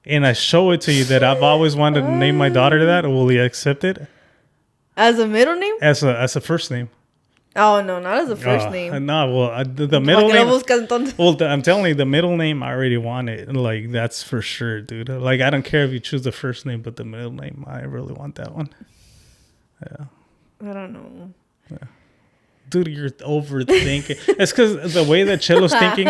and I show it to you that I've always wanted to name my daughter that, will you accept it? As a middle name? As a first name. Oh, no, not as a first name. No, well, the middle name. Well, I'm telling you, the middle name I already want it. Like, that's for sure, dude. Like, I don't care if you choose the first name, but the middle name, I really want that one. Yeah. I don't know. Yeah. Dude, you're overthinking. It's because the way that Chelo's thinking.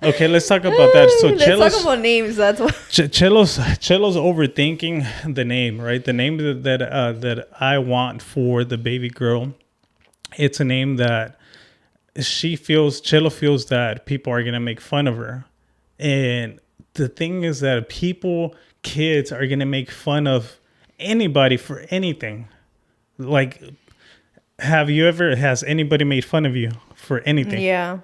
Okay, let's talk about that. So let's talk about names. That's what. Chelo's overthinking the name, right? The name that I want for the baby girl. It's a name that Chelo feels that people are going to make fun of her. And the thing is that kids are going to make fun of anybody for anything. Like, has anybody made fun of you for anything? Yeah.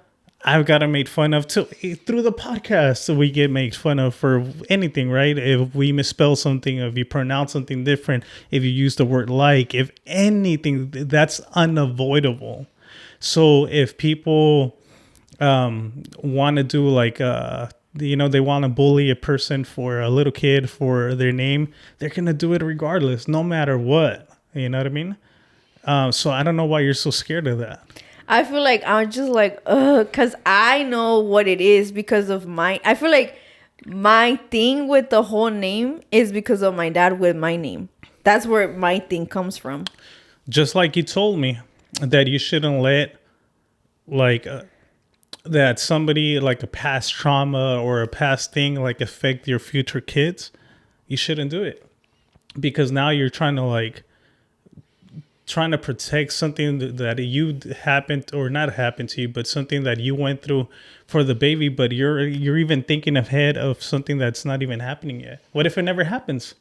I've got made fun of too. Through the podcast, so we get made fun of for anything, right? If we misspell something, if you pronounce something different, if you use the word like, if anything, that's unavoidable. So if people want to do like, they want to bully a person for a little kid for their name, they're going to do it regardless, no matter what. You know what I mean? So I don't know why you're so scared of that. I feel like I'm just like, because I know what it is because of I feel like my thing with the whole name is because of my dad with my name. That's where my thing comes from. Just like you told me that you shouldn't let like that somebody like a past trauma or a past thing like affect your future kids. You shouldn't do it because now you're trying to protect something that you happened or not happened to you, but something that you went through for the baby, but you're even thinking ahead of something that's not even happening yet. What if it never happens?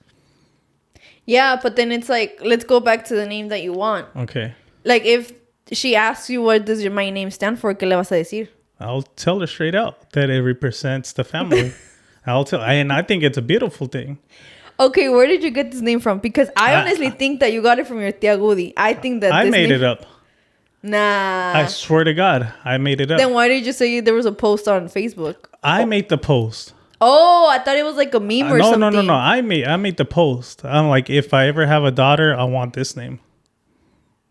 Yeah, but then it's like, let's go back to the name that you want. Okay. Like if she asks you, what does my name stand for? ¿Qué le vas a decir? I'll tell her straight out that it represents the family. And I think it's a beautiful thing. Okay, where did you get this name from? Because I honestly think that you got it from your tia Gudi. I think that I made it up. Nah. I swear to God, I made it up. Then why did you say there was a post on Facebook? I made the post. Oh, I thought it was like a meme or something. No. I made the post. I'm like, if I ever have a daughter, I want this name.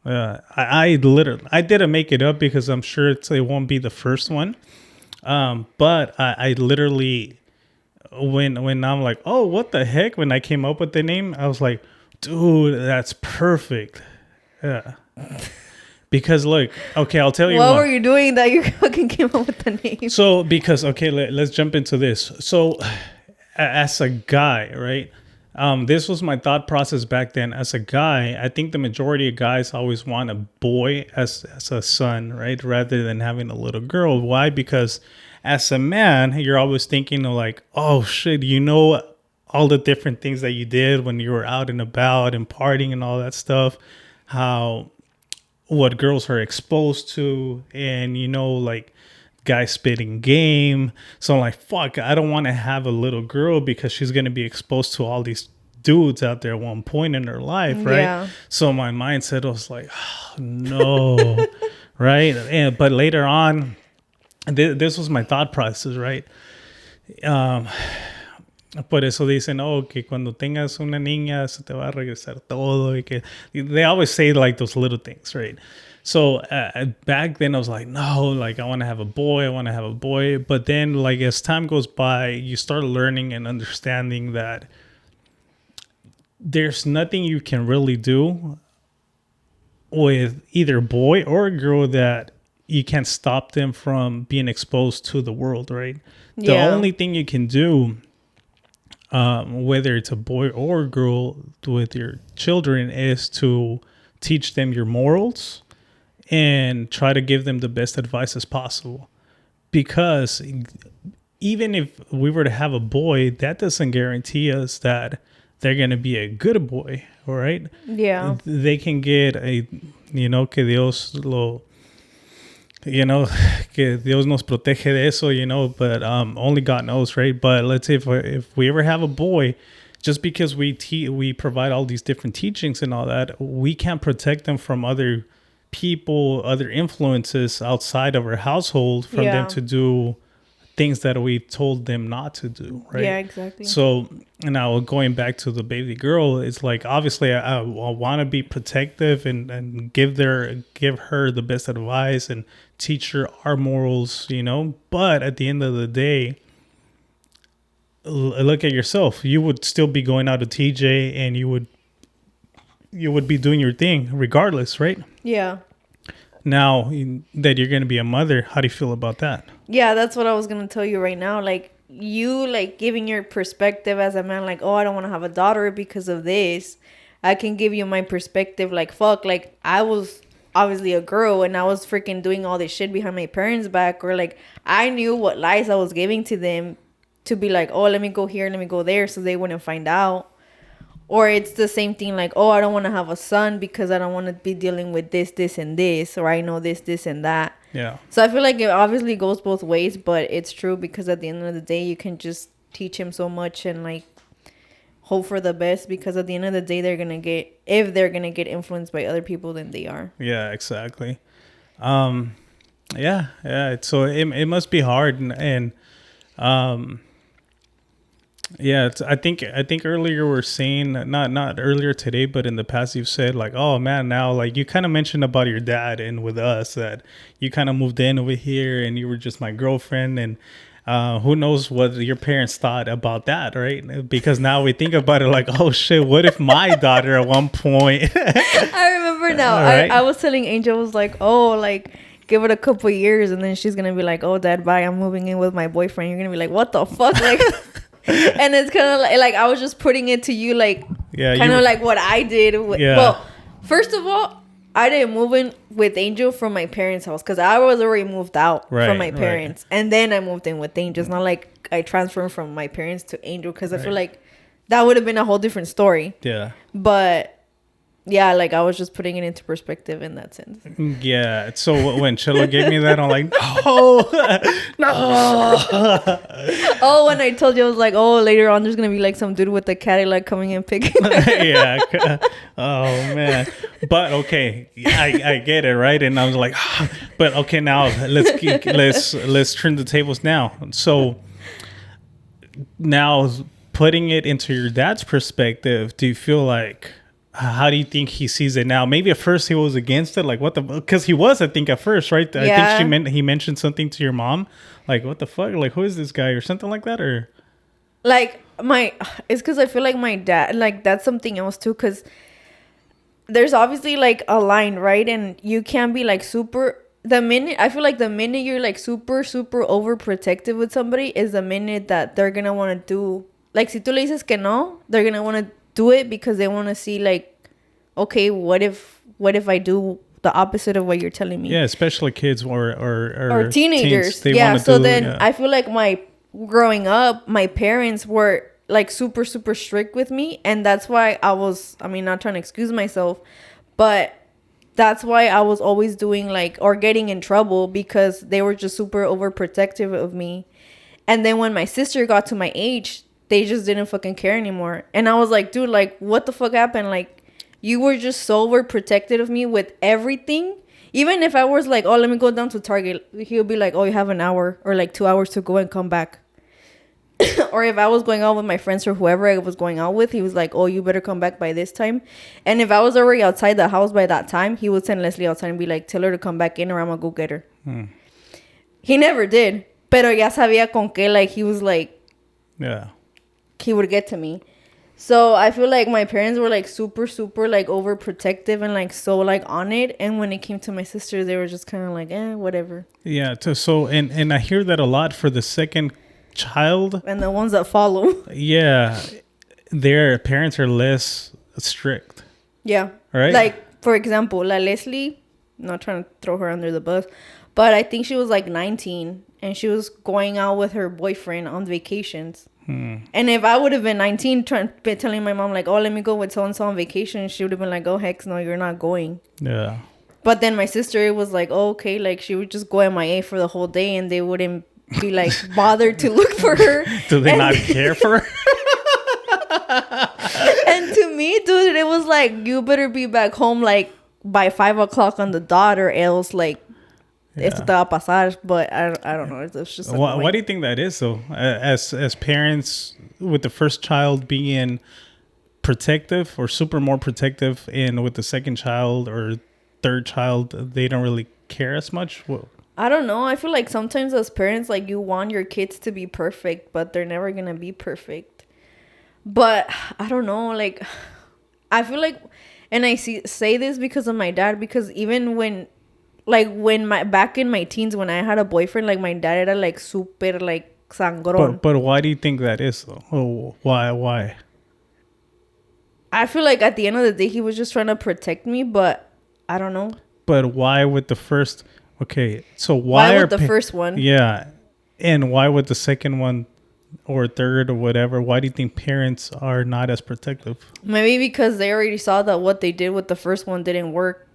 I didn't make it up because I'm sure it won't be the first one. But I literally, when I'm like, oh, what the heck? When I came up with the name, I was like, dude, that's perfect. Yeah. Because look, okay, I'll tell you what were you doing that you fucking came up with the name? So because, okay, let's jump into this. So as a guy, right? This was my thought process back then. As a guy, I think the majority of guys always want a boy as a son, right? Rather than having a little girl. Why? Because as a man, you're always thinking of like, oh shit, all the different things that you did when you were out and about and partying and all that stuff. What girls are exposed to, and like guys spitting game. So I'm like, fuck, I don't want to have a little girl because she's going to be exposed to all these dudes out there at one point in her life, right? Yeah. So my mindset was like, oh, no, right? But later on, this was my thought process, right? Por eso dicen, que cuando tengas una niña se te va a regresar todo. They always say like those little things, right? So back then I was like, no, like I want to have a boy. But then like as time goes by, you start learning and understanding that there's nothing you can really do with either boy or girl that you can't stop them from being exposed to the world, right? The only thing you can do, whether it's a boy or a girl with your children, is to teach them your morals and try to give them the best advice as possible. Because even if we were to have a boy, that doesn't guarantee us that they're going to be a good boy, all right? Yeah. They can get a, que Dios lo, que Dios nos protege de eso, but only God knows, right? But let's say if we ever have a boy, just because we provide all these different teachings and all that, we can't protect them from other people, other influences outside of our household from them to do things that we've told them not to do, right? Yeah, exactly. So now going back to the baby girl, it's like, obviously I want to be protective and give her the best advice and teach her our morals, but at the end of the day, look at yourself. You would still be going out to TJ and you would be doing your thing regardless, right? Yeah. Now that you're going to be a mother, how do you feel about that? Yeah, that's what I was going to tell you right now. Like, you, like, giving your perspective as a man, like, oh, I don't want to have a daughter because of this. I can give you my perspective, like, fuck, like, I was obviously a girl and I was freaking doing all this shit behind my parents' back, or, like, I knew what lies I was giving to them to be like, oh, let me go here, let me go there, so they wouldn't find out. Or it's the same thing, like, oh, I don't want to have a son because I don't want to be dealing with this, and this, or I know this, and that. Yeah. So I feel like it obviously goes both ways, but it's true because at the end of the day, you can just teach him so much and, like, hope for the best, because at the end of the day, if they're going to get influenced by other people, then they are. Yeah, exactly. Yeah. So it must be hard. And yeah, I think earlier you were saying, not earlier today, but in the past you've said, like, oh man, now, like, you kind of mentioned about your dad and with us that you kind of moved in over here and you were just my girlfriend, and who knows what your parents thought about that, right? Because now we think about it like, oh shit, what if my daughter at one point I remember now. Right. I was telling Angel, I was like, oh, like, give it a couple years and then she's gonna be like, oh, dad, bye, I'm moving in with my boyfriend. You're gonna be like, what the fuck? Like, and it's kind of like I was just putting it to you, like, kind of like what I did. Well, first of all, I didn't move in with Angel from my parents' house because I was already moved out from my parents. Right. And then I moved in with Angel. It's not like I transferred from my parents to Angel, because I feel like that would have been a whole different story. Yeah. But yeah, like, I was just putting it into perspective in that sense. Yeah. So when Chilla gave me that, I'm like, no. Oh, when I told you, I was like, oh, later on there's gonna be like some dude with a Cadillac coming and picking. Yeah. Oh man. But okay, I get it, right? And I was like, but okay, now let's turn the tables now. So now, putting it into your dad's perspective, do you feel like, how do you think he sees it now? Maybe at first he was against it, like, what the, because he was, I think, at first, right? Yeah. I think he mentioned something to your mom, like, what the fuck, like, who is this guy, or something like that, or like, it's because I feel like my dad, like, that's something else too, because there's obviously like a line, right? And you can't be like I feel like the minute you're like super overprotective with somebody is the minute that they're gonna want to do, like, si tú le dices que no, they're gonna want to do it because they want to see, like, okay, what if I do the opposite of what you're telling me? Yeah, especially kids or teenagers. Teens, yeah, so then I feel like growing up, my parents were like super strict with me, and that's why not trying to excuse myself, but that's why I was always doing like, or getting in trouble, because they were just super overprotective of me. And then when my sister got to my age, they just didn't fucking care anymore. And I was like, dude, like, what the fuck happened? Like, you were just so overprotective of me with everything. Even if I was like, oh, let me go down to Target, he'll be like, oh, you have an hour or like 2 hours to go and come back. Or if I was going out with my friends or whoever I was going out with, he was like, oh, you better come back by this time. And if I was already outside the house by that time, he would send Leslie outside and be like, tell her to come back in or I'm gonna go get her. He never did. Pero ya sabía con que, like, he was like, yeah, he would get to me. So I feel like my parents were like super like overprotective and like so like on it. And when it came to my sister, they were just kind of like, whatever. Yeah. So and I hear that a lot for the second child and the ones that follow. Yeah, their parents are less strict. Yeah. Right. Like for example, La Leslie, not trying to throw her under the bus, but I think she was like 19 and she was going out with her boyfriend on vacations. And if I would have been 19 telling my mom like, oh, let me go with so-and-so on vacation, she would have been like, oh, heck no, you're not going. Yeah. But then my sister was like, oh, okay, like she would just go MIA for the whole day and they wouldn't be like bothered to look for her. Do they not care for her? And to me, dude, it was like, you better be back home like by 5 o'clock on the dot or else like esto te va a pasar. But I don't know. It's just why do you think that is though? As parents with the first child being protective or super more protective, and with the second child or third child, they don't really care as much. I don't know. I feel like sometimes as parents, like you want your kids to be perfect, but they're never gonna be perfect. But I don't know. Like I feel like, and I say this because of my dad, because even when back in my teens, when I had a boyfriend, like my dad era like super like sangron. But why do you think that is though? Oh, why? I feel like at the end of the day, he was just trying to protect me, but I don't know. But why with the first? Okay, so why with the first one? Yeah, and why with the second one or third or whatever? Why do you think parents are not as protective? Maybe because they already saw that what they did with the first one didn't work.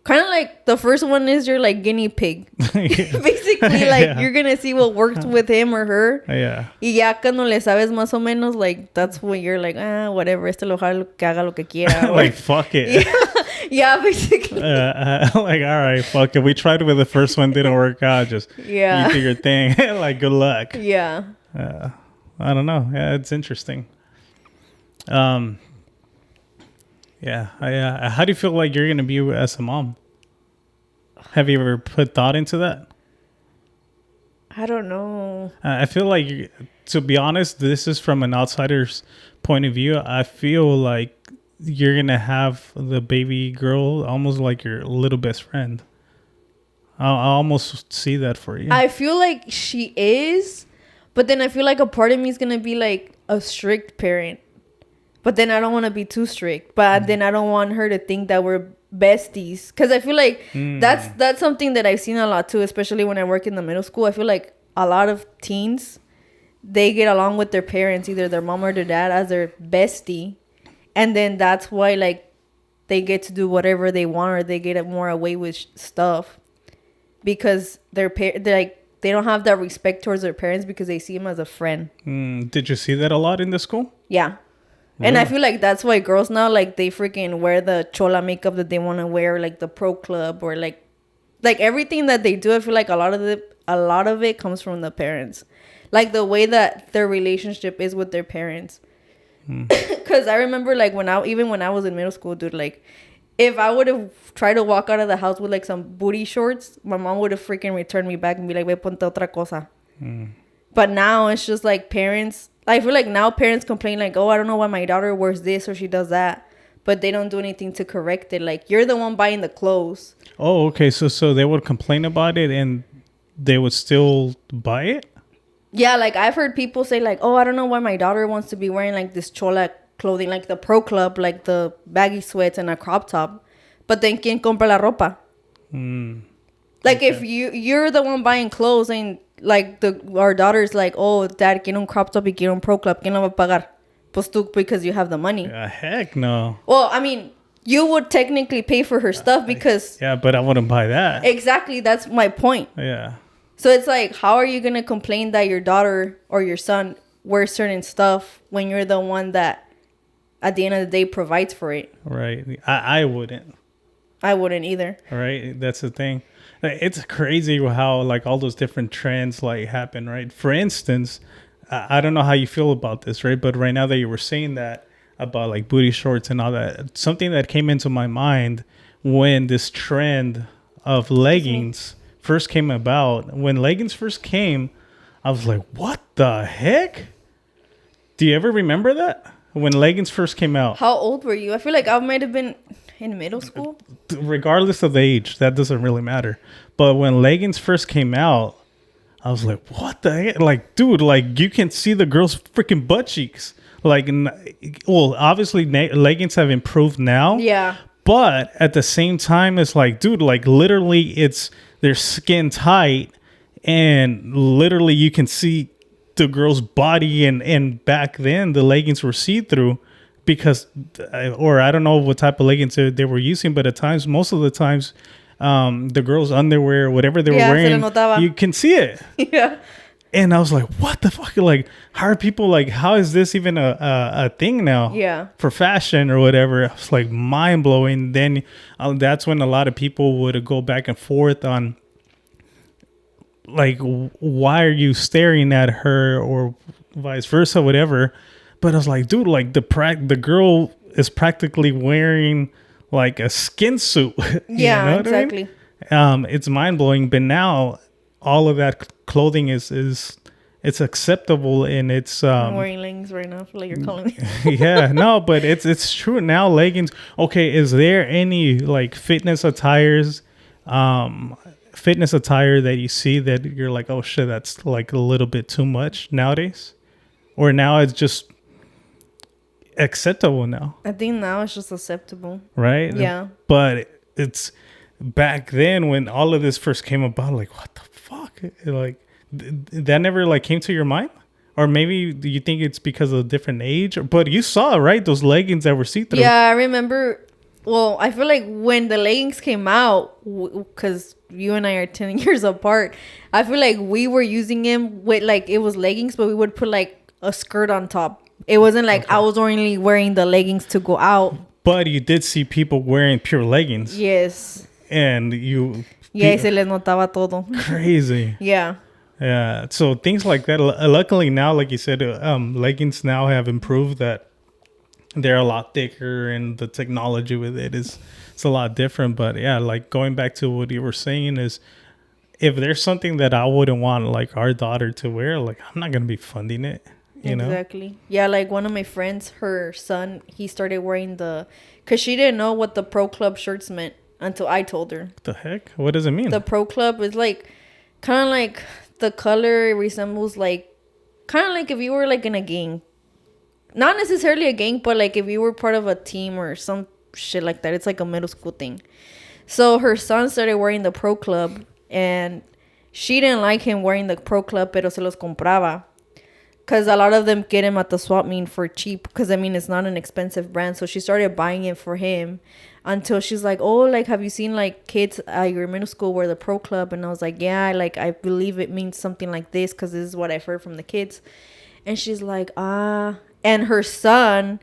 Kind of like the first one is your like guinea pig. Basically, like you're gonna see what worked with him or her. Yeah. Y ya cuando le sabes más o menos, like that's when you're like, whatever, este lo que haga lo que quiera. Like fuck it. Yeah, basically. Like all right, fuck it. We tried with the first one, didn't work out. Just you do your thing. Like good luck. Yeah. I don't know. Yeah, it's interesting. Yeah. How do you feel like you're gonna be as a mom? Have you ever put thought into that? I don't know. I feel like, to be honest, this is from an outsider's point of view. I feel like you're gonna have the baby girl almost like your little best friend. I almost see that for you. I feel like she is, but then I feel like a part of me is gonna be like a strict parent. But then I don't want to be too strict. But then I don't want her to think that we're besties. Because I feel like that's something that I've seen a lot too, especially when I work in the middle school. I feel like a lot of teens, they get along with their parents, either their mom or their dad, as their bestie. And then that's why like they get to do whatever they want, or they get more away with stuff. Because they're like, they don't have that respect towards their parents because they see them as a friend. Did you see that a lot in the school? Yeah. And I feel like that's why girls now, like, they freaking wear the chola makeup that they want to wear, like the pro club, or like everything that they do. I feel like a lot of it comes from the parents, like the way that their relationship is with their parents. Because I remember like when I was in middle school, dude, like if I would have tried to walk out of the house with like some booty shorts, my mom would have freaking returned me back and be like, "Ve ponte otra cosa." But now it's just like parents. I feel like now parents complain like, oh, I don't know why my daughter wears this or she does that. But they don't do anything to correct it. Like, you're the one buying the clothes. Oh, okay. So they would complain about it and they would still buy it? Yeah, like I've heard people say like, oh, I don't know why my daughter wants to be wearing like this chola clothing, like the pro club, like the baggy sweats and a crop top. But then ¿quién compra la ropa? Like if you're the one buying clothes and like our daughter's like, oh, dad, quiero un crop top y quiero un pro club, ¿quién lo va a pagar? Pues tú, because you have the money. Heck no. Well, I mean, you would technically pay for her stuff because... Yeah, but I wouldn't buy that. Exactly, that's my point. Yeah. So it's like, how are you going to complain that your daughter or your son wears certain stuff when you're the one that, at the end of the day, provides for it? Right. I wouldn't. I wouldn't either. Right. That's the thing. It's crazy how like all those different trends like happen, right? For instance, I don't know how you feel about this, right? But right now that you were saying that about like booty shorts and all that, something that came into my mind when this trend of leggings first came about. When leggings first came, I was like, what the heck? Do you ever remember that? When leggings first came out? How old were you? I feel like I might have been in middle school. Regardless of the age, that doesn't really matter. But when leggings first came out, I was like, what the heck? Like, dude, like you can see the girl's freaking butt cheeks. Like, well, obviously leggings have improved now. Yeah. But at the same time, it's like, dude, like literally they're skin tight and literally you can see the girl's body, and back then the leggings were see-through because, or I don't know what type of leggings they were using, but at times, most of the times, the girl's underwear, whatever they were wearing, you can see it. Yeah. And I was like, what the fuck? Like, how are people like, how is this even a thing now? Yeah. For fashion or whatever. It was like mind blowing. Then that's when a lot of people would go back and forth on like, why are you staring at her or vice versa, whatever. But I was like, dude, like the girl is practically wearing like a skin suit. Yeah, you know exactly. I mean? It's mind blowing. But now all of that clothing is it's acceptable, and it's I'm wearing leggings right now. I feel like you're calling me. yeah, no, but it's true now. Leggings. Okay, is there any like fitness attire that you see that you're like, oh shit, that's like a little bit too much nowadays? Or now it's just acceptable now? I think now it's just acceptable. Right? Yeah. But it's back then when all of this first came about, like, what the fuck? Like, that never like came to your mind? Or maybe do you think it's because of a different age? But you saw, right? Those leggings that were see-through. Yeah, I remember. Well, I feel like when the leggings came out, because you and I are 10 years apart, I feel like we were using them with like, it was leggings, but we would put like a skirt on top. It wasn't like I was only wearing the leggings to go out. But you did see people wearing pure leggings. Yes. And you... Yeah, se les notaba todo. Crazy. Yeah. Yeah. So things like that. Luckily now, like you said, leggings now have improved, that they're a lot thicker, and the technology with it it's a lot different. But yeah, like going back to what you were saying is, if there's something that I wouldn't want like our daughter to wear, like I'm not going to be funding it. You know? Exactly. Yeah, like one of my friends, her son, he started wearing because she didn't know what the Pro Club shirts meant until I told her. The heck? What does it mean? The Pro Club is like, kind of like the color resembles like, kind of like if you were like in a gang. Not necessarily a gang, but like if you were part of a team or some shit like that. It's like a middle school thing. So her son started wearing the Pro Club, and she didn't like him wearing the Pro Club, pero se los compraba. Because a lot of them get him at the swap meet for cheap. Because, I mean, it's not an expensive brand. So she started buying it for him until she's like, oh, like, have you seen, like, kids at your middle school wear the Pro Club? And I was like, yeah, like, I believe it means something like this because this is what I've heard from the kids. And she's like, ah. And her son,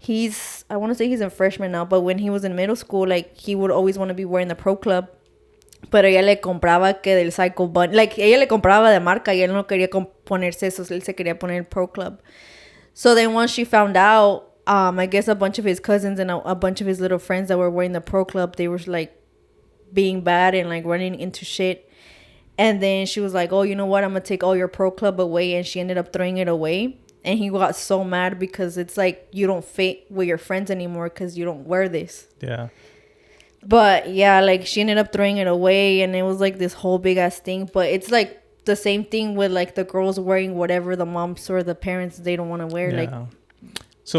I want to say he's a freshman now. But when he was in middle school, like, he would always want to be wearing the Pro Club. Pero ella le compraba que del Psycho Bunny. Like, ella le compraba de marca y él no quería ponerse eso. Él se quería poner el Pro Club. So then once she found out, I guess a bunch of his cousins and a bunch of his little friends that were wearing the Pro Club, they were like being bad and like running into shit. And then she was like, oh, you know what? I'm going to take all your Pro Club away. And she ended up throwing it away. And he got so mad because it's like you don't fit with your friends anymore because you don't wear this. Yeah. But yeah, like she ended up throwing it away, and it was like this whole big ass thing. But it's like the same thing with like the girls wearing whatever the moms or the parents they don't want to wear. Yeah. Like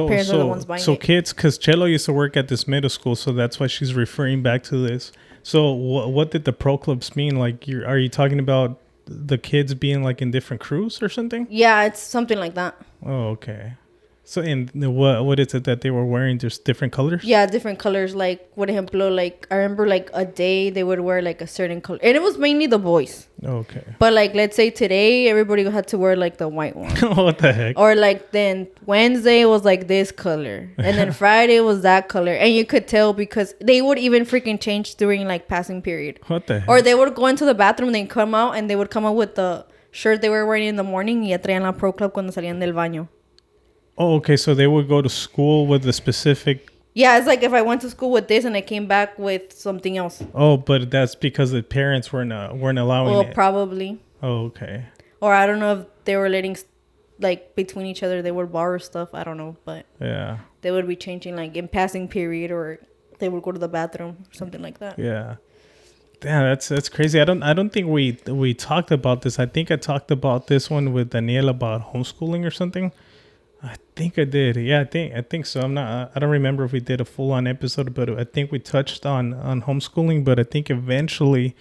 parents are the ones buying it. Kids, because Chelo used to work at this middle school, so that's why she's referring back to this. So what did the Pro Clubs mean? Like, are you talking about the kids being like in different crews or something? Yeah, it's something like that. Oh, okay. So, and what is it that they were wearing? Just different colors? Yeah, different colors. Like, por ejemplo, like, I remember, like, a day they would wear, like, a certain color. And it was mainly the boys. Okay. But, like, let's say today, everybody had to wear, like, the white one. What the heck? Or, like, then Wednesday was, like, this color. And then Friday was that color. And you could tell because they would even freaking change during, like, passing period. What the heck? Or they would go into the bathroom, they come out, and they would come out with the shirt they were wearing in the morning. Y ya traían la Pro Club cuando salían del baño. Oh, okay. So they would go to school with a specific... Yeah, it's like if I went to school with this and I came back with something else. Oh, but that's because the parents weren't allowing it. Well, probably. Oh, okay. Or I don't know if they were letting, like, between each other, they would borrow stuff. I don't know, but... Yeah. They would be changing, like, in passing period, or they would go to the bathroom, something like that. Yeah. Damn, that's crazy. I don't think we talked about this. I think I talked about this one with Danielle about homeschooling or something. I think I did. Yeah, I think so. I don't remember if we did a full on episode, but I think we touched on homeschooling. But I think eventually,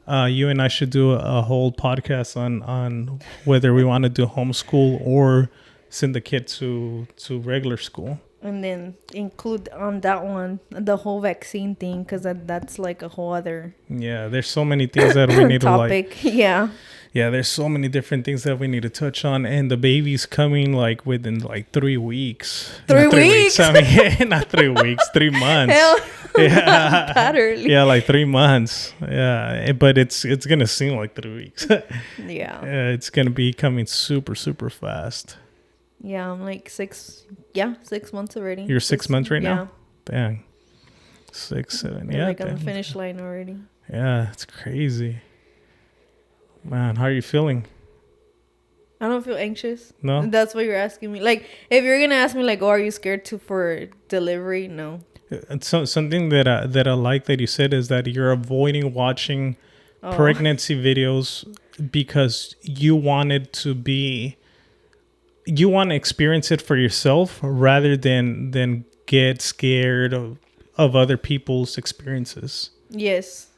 you and I should do a whole podcast on whether we want to do homeschool or send the kid to regular school. And then include on that one the whole vaccine thing, because that's like a whole other There's so many things that we need topic. to Yeah, there's so many different things that we need to touch on, and the baby's coming like within like 3 weeks. 3 weeks? I mean, not 3 weeks, 3 months. Hell, Yeah, that early. yeah, like 3 months. Yeah, but it's gonna seem like 3 weeks. Yeah. It's gonna be coming super super fast. Yeah, I'm like 6 months already. You're 6 months right yeah. now. Dang, 6, 7. We're Yeah, like on the dang. finish line already. Yeah, it's crazy. Man, how are you feeling? I don't feel anxious. No? That's what you're asking me. Like, if you're gonna ask me, like, oh, are you scared for delivery? No. So something that I like that you said is that you're avoiding watching pregnancy videos because you want to experience it for yourself rather than get scared of other people's experiences. Yes.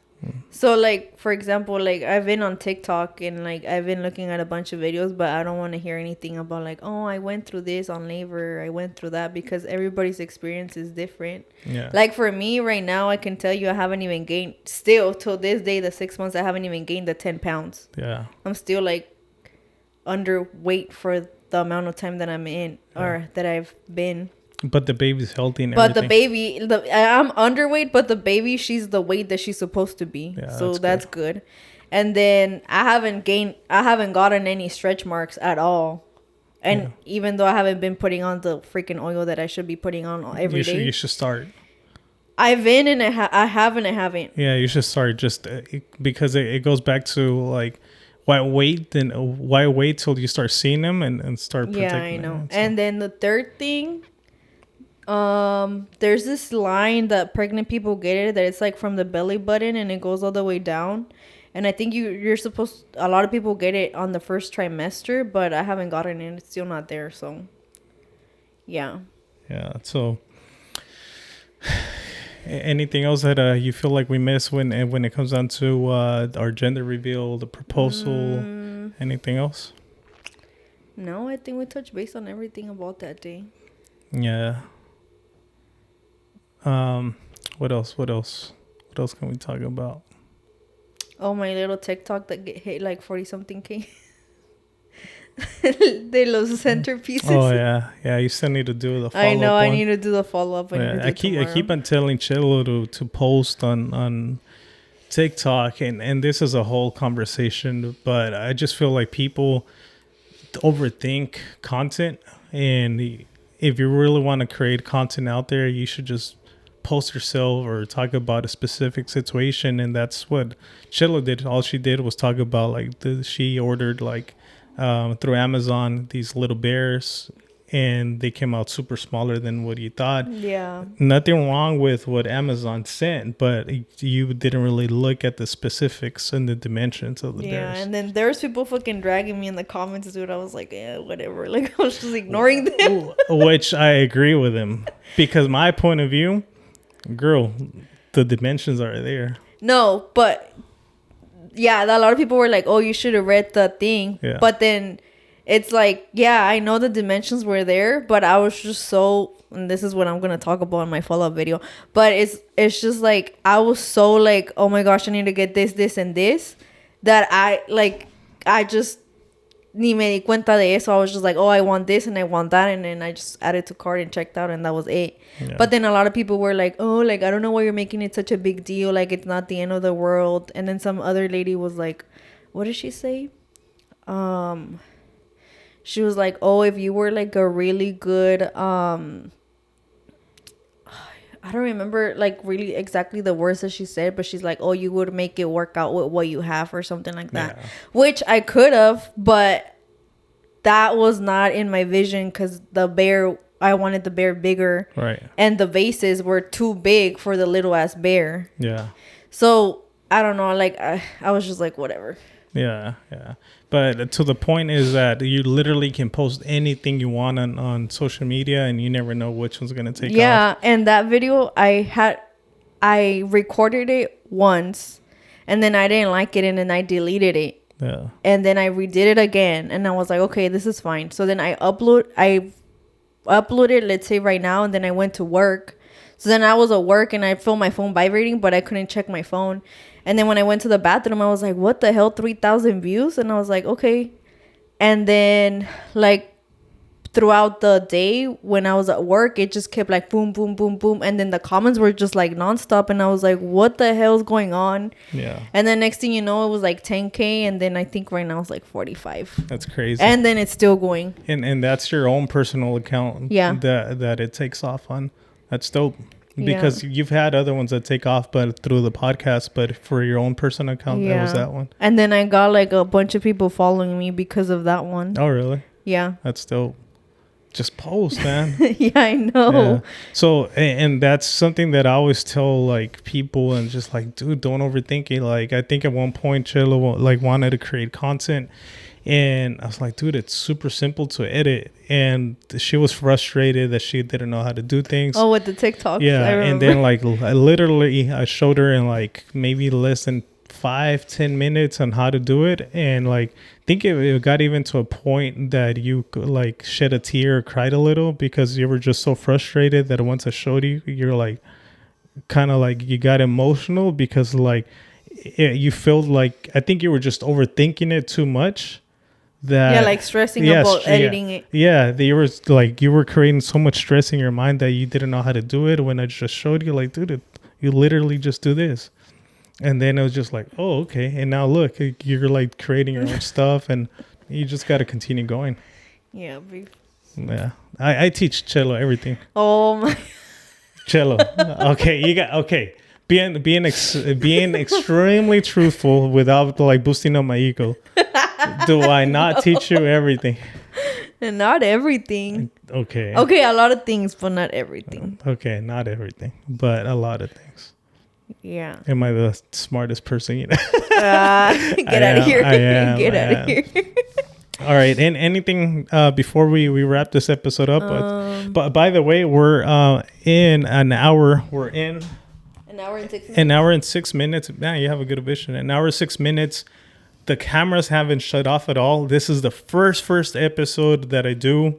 So, like, for example, like, I've been on TikTok and, like, I've been looking at a bunch of videos, but I don't want to hear anything about, like, oh, I went through this on labor, I went through that, because everybody's experience is different. Yeah. Like, for me right now, I can tell you I haven't even gained, still, till this day, the 6 months, I haven't even gained the 10 pounds. Yeah. I'm still, like, underweight for the amount of time that I'm in, or that I've been. But the baby's healthy and But everything. the baby, I'm underweight, but the baby, she's the weight that she's supposed to be. Yeah, so that's good. And then I haven't gotten any stretch marks at all. And even though I haven't been putting on the freaking oil that I should be putting on every day. You should start. I've been and I haven't. Yeah, you should start just because it goes back to like why wait till you start seeing them and start protecting them. Yeah, I know. Them, so. And then the third thing, there's this line that pregnant people get it that it's like from the belly button and it goes all the way down. And I think a lot of people get it on the first trimester, but I haven't gotten it. It's still not there. So, yeah. Yeah. So, anything else that you feel like we miss when it comes down to our gender reveal, the proposal, anything else? No, I think we touched base on everything about that day. Yeah. What else can we talk about? Oh, my little TikTok that get hit like 40-something K. De los centerpieces. Oh yeah. You still need to do the follow up. I know. I need to do the follow up. I keep on telling Chelo to post on TikTok, and this is a whole conversation. But I just feel like people overthink content, and if you really want to create content out there, you should just post yourself or talk about a specific situation. And that's what Chelo did. All she did was talk about like she ordered like through Amazon these little bears, and they came out super smaller than what you thought. Yeah. Nothing wrong with what Amazon sent, but you didn't really look at the specifics and the dimensions of the bears. Yeah, and then there's people fucking dragging me in the comments, dude. I was like, yeah, whatever. Like, I was just ignoring them. Which I agree with him, because my point of view, girl, the dimensions are there. No, but yeah, a lot of people were like, oh, you should have read the thing. Yeah. But then it's like, yeah, I know the dimensions were there, but I was just so, and this is what I'm going to talk about in my follow-up video, but it's just like, I was so like, oh my gosh, I need to get this, and this, that I just ni me di cuenta de eso. I was just like, oh, I want this and I want that, and then I just added to cart and checked out, and that was it. Yeah. But then a lot of people were like, oh, like, I don't know why you're making it such a big deal, like, it's not the end of the world. And then some other lady was like, what did she say? She was like, oh, if you were like a really good I don't remember like really exactly the words that she said, but she's like, oh, you would make it work out with what you have or something like that. Yeah. Which I could have, but that was not in my vision, because I wanted the bear bigger. Right. And the vases were too big for the little ass bear. Yeah. So I don't know, like I was just like, whatever. Yeah. But to the point is that you literally can post anything you want on social media, and you never know which one's gonna take off. Yeah, and that video I recorded it once, and then I didn't like it, and then I deleted it. Yeah. And then I redid it again, and I was like, okay, this is fine. So then I uploaded, let's say right now, and then I went to work. So then I was at work, and I felt my phone vibrating, but I couldn't check my phone. And then when I went to the bathroom, I was like, what the hell, 3,000 views? And I was like, okay. And then, like, throughout the day when I was at work, it just kept like boom, boom, boom, boom. And then the comments were just like nonstop. And I was like, what the hell's going on? Yeah. And then next thing you know, it was like 10K. And then I think right now it's like 45. That's crazy. And then it's still going. And that's your own personal account. Yeah. That it takes off on. That's dope. Because you've had other ones that take off, but through the podcast, but for your own personal account, that was that one. And then I got like a bunch of people following me because of that one. Oh, really? Yeah. That's dope. Just post, man. Yeah, I know. Yeah. So, and that's something that I always tell like people, and just like, dude, don't overthink it. Like, I think at one point Chelo like wanted to create content, and I was like, dude, it's super simple to edit. And she was frustrated that she didn't know how to do things. Oh, with the TikToks. Yeah. And then like I showed her in like maybe less than 5-10 minutes on how to do it. And like, I think it got even to a point that you like shed a tear or cried a little, because you were just so frustrated that once I showed you, you're like, kind of like you got emotional, because like you felt like, I think you were just overthinking it too much. Like stressing about editing it. Yeah, you were creating so much stress in your mind that you didn't know how to do it. When I just showed you, like, dude, you literally just do this. And then it was just like, oh, okay. And now look, you're like creating your own stuff, and you just got to continue going. Yeah. Yeah. I teach Chelo everything. Oh my. Chelo. Okay. Being extremely truthful without like boosting up my ego. Do I not teach you everything? And not everything. Okay. Okay, a lot of things, but not everything. Okay, not everything, but a lot of things. Yeah. Am I the smartest person you know? Get out of here. Get out of here. All right. And anything before we wrap this episode up? But by the way, we're in an hour. We're in an hour and 6 minutes. An hour and 6 minutes. Man, you have a good vision. An hour and 6 minutes. The cameras haven't shut off at all. This is the first episode that I do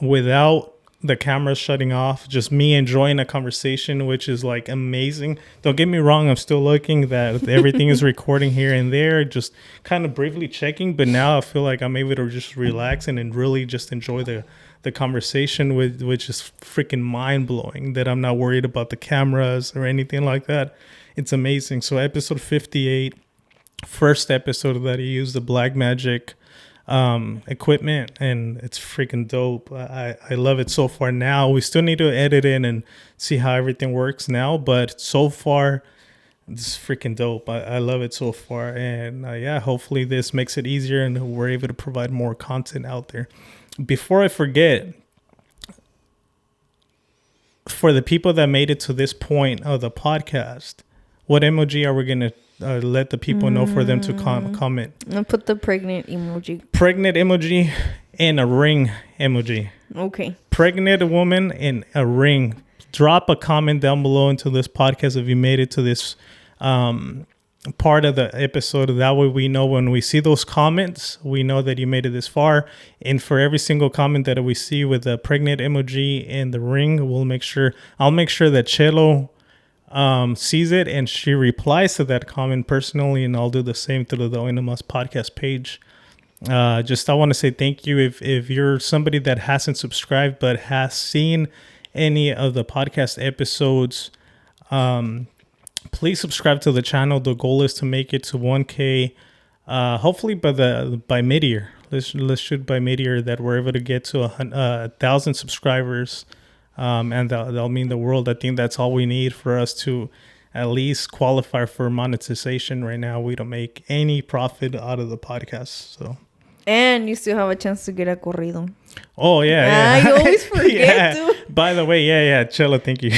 without the cameras shutting off. Just me enjoying a conversation, which is like amazing. Don't get me wrong. I'm still looking that everything is recording here and there, just kind of briefly checking. But now I feel like I'm able to just relax and really just enjoy the conversation, which is freaking mind blowing, that I'm not worried about the cameras or anything like that. It's amazing. So episode 58. First episode that I used the Black Magic equipment, and it's freaking dope. I love it so far. Now we still need to edit in and see how everything works now, but so far it's freaking dope. I love it so far, and hopefully this makes it easier and we're able to provide more content out there. Before I forget, for the people that made it to this point of the podcast, what emoji are we gonna let the people know for them to comment? I'll put the pregnant emoji. Pregnant emoji and a ring emoji. Okay. Pregnant woman in a ring. Drop a comment down below into this podcast if you made it to this part of the episode. That way we know when we see those comments, we know that you made it this far. And for every single comment that we see with the pregnant emoji and the ring, I'll make sure that Chelo sees it and she replies to that comment personally, and I'll do the same through the Hoy No Más podcast page. I want to say thank you if you're somebody that hasn't subscribed but has seen any of the podcast episodes. Please subscribe to the channel. The goal is to make it to 1K hopefully by mid-year. Let's shoot by mid-year that we're able to get to 1,000 subscribers. And that'll mean the world. I think that's all we need for us to at least qualify for monetization. Right now, we don't make any profit out of the podcast. So, and you still have a chance to get a corrido. Oh yeah. You always forget to. By the way, Chelo, thank you.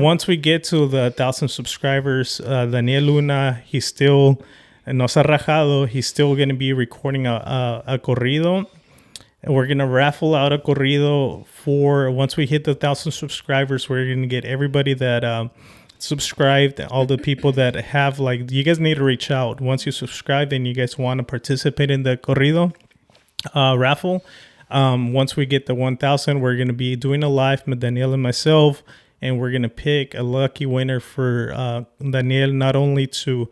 Once we get to the 1,000 subscribers, Daniel Luna, he's still no se ha rajado. He's still going to be recording a corrido. And we're going to raffle out a corrido for, once we hit the 1,000 subscribers, we're going to get everybody that subscribed, all the people that have, like, you guys need to reach out. Once you subscribe and you guys want to participate in the corrido raffle, once we get the 1,000, we're going to be doing a live with Daniel and myself, and we're going to pick a lucky winner for Daniel, not only to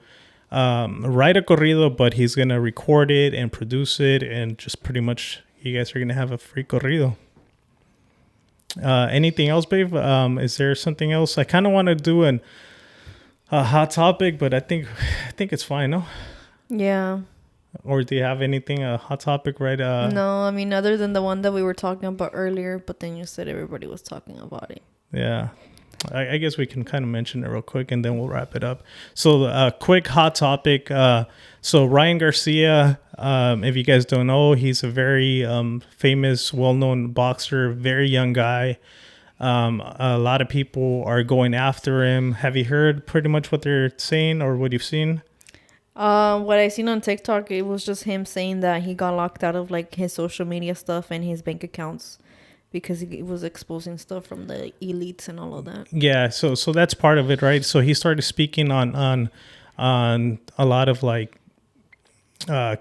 write a corrido, but he's going to record it and produce it, and just pretty much you guys are going to have a free corrido. Anything else, babe? Is there something else? I kind of want to do a hot topic, but I think it's fine, no? Yeah. Or do you have anything, a hot topic, right? No, I mean, other than the one that we were talking about earlier, but then you said everybody was talking about it. Yeah. I guess we can kind of mention it real quick and then we'll wrap it up. So quick hot topic. So Ryan Garcia, if you guys don't know, he's a very famous, well-known boxer, very young guy. A lot of people are going after him. Have you heard pretty much what they're saying or what you've seen? What I seen on TikTok, it was just him saying that he got locked out of like his social media stuff and his bank accounts, because he was exposing stuff from the elites and all of that. Yeah, so that's part of it, right? So he started speaking on a lot of like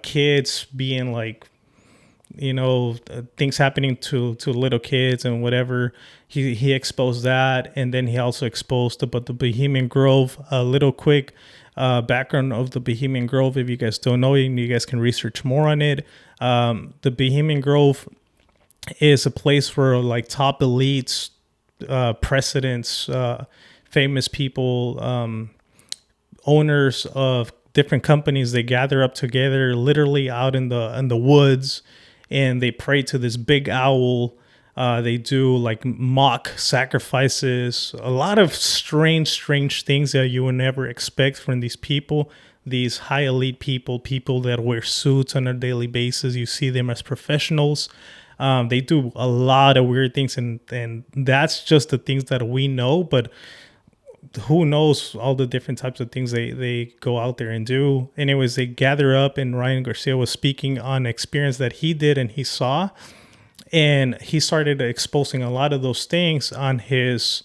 kids being like, you know, things happening to little kids and whatever. He exposed that, and then he also exposed about the Bohemian Grove. A little quick background of the Bohemian Grove, if you guys don't know, you guys can research more on it. The Bohemian Grove is a place where like top elites, presidents, famous people, owners of different companies, they gather up together literally out in the woods, and they pray to this big owl. They do like mock sacrifices, a lot of strange things that you would never expect from these people, these high elite people that wear suits on a daily basis. You see them as professionals. They do a lot of weird things, and that's just the things that we know, but who knows all the different types of things they go out there and do. Anyways, they gather up, and Ryan Garcia was speaking on experience that he did and he saw, and he started exposing a lot of those things on his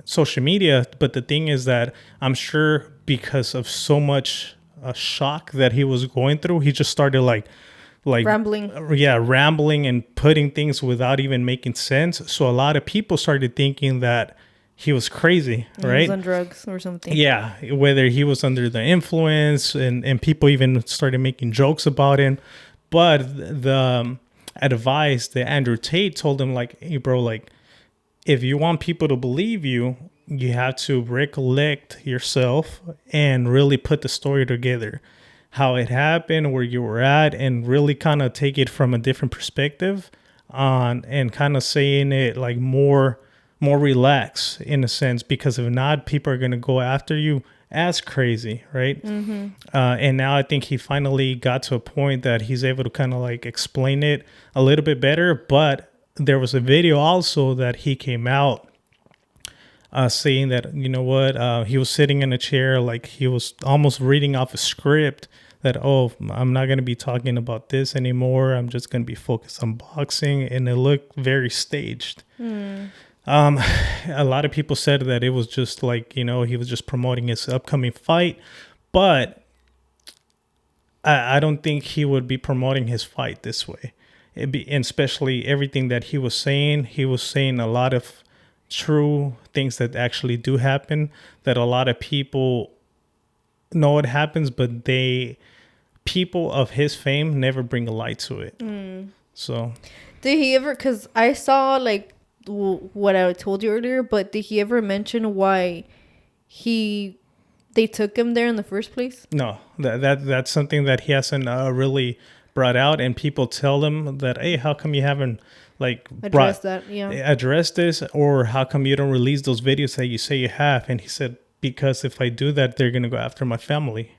social media. But the thing is that I'm sure because of so much shock that he was going through, he just started like rambling and putting things without even making sense. So a lot of people started thinking that he was crazy, right? He was on drugs or something. Yeah, whether he was under the influence, and people even started making jokes about him. But the advice that Andrew Tate told him, like, hey, bro, like, if you want people to believe you, you have to recollect yourself and really put the story together, how it happened, where you were at, and really kind of take it from a different perspective on, and kind of saying it like more relaxed in a sense, because if not, people are going to go after you as crazy, right? Mm-hmm. And now I think he finally got to a point that he's able to kind of like explain it a little bit better. But there was a video also that he came out saying that, you know what, he was sitting in a chair, like he was almost reading off a script, that, oh, I'm not going to be talking about this anymore. I'm just going to be focused on boxing. And it looked very staged. A lot of people said that it was just like, you know, he was just promoting his upcoming fight. But I don't think he would be promoting his fight this way. And especially everything that he was saying a lot of true things that actually do happen, that a lot of people know it happens, but people of his fame never bring a light to it. So did he ever, because I saw like what I told you earlier, but did he ever mention why they took him there in the first place? No, that's something that he hasn't really brought out, and people tell him that, hey, how come you haven't like addressed this, or how come you don't release those videos that you say you have? And he said, because if I do that, they're gonna go after my family.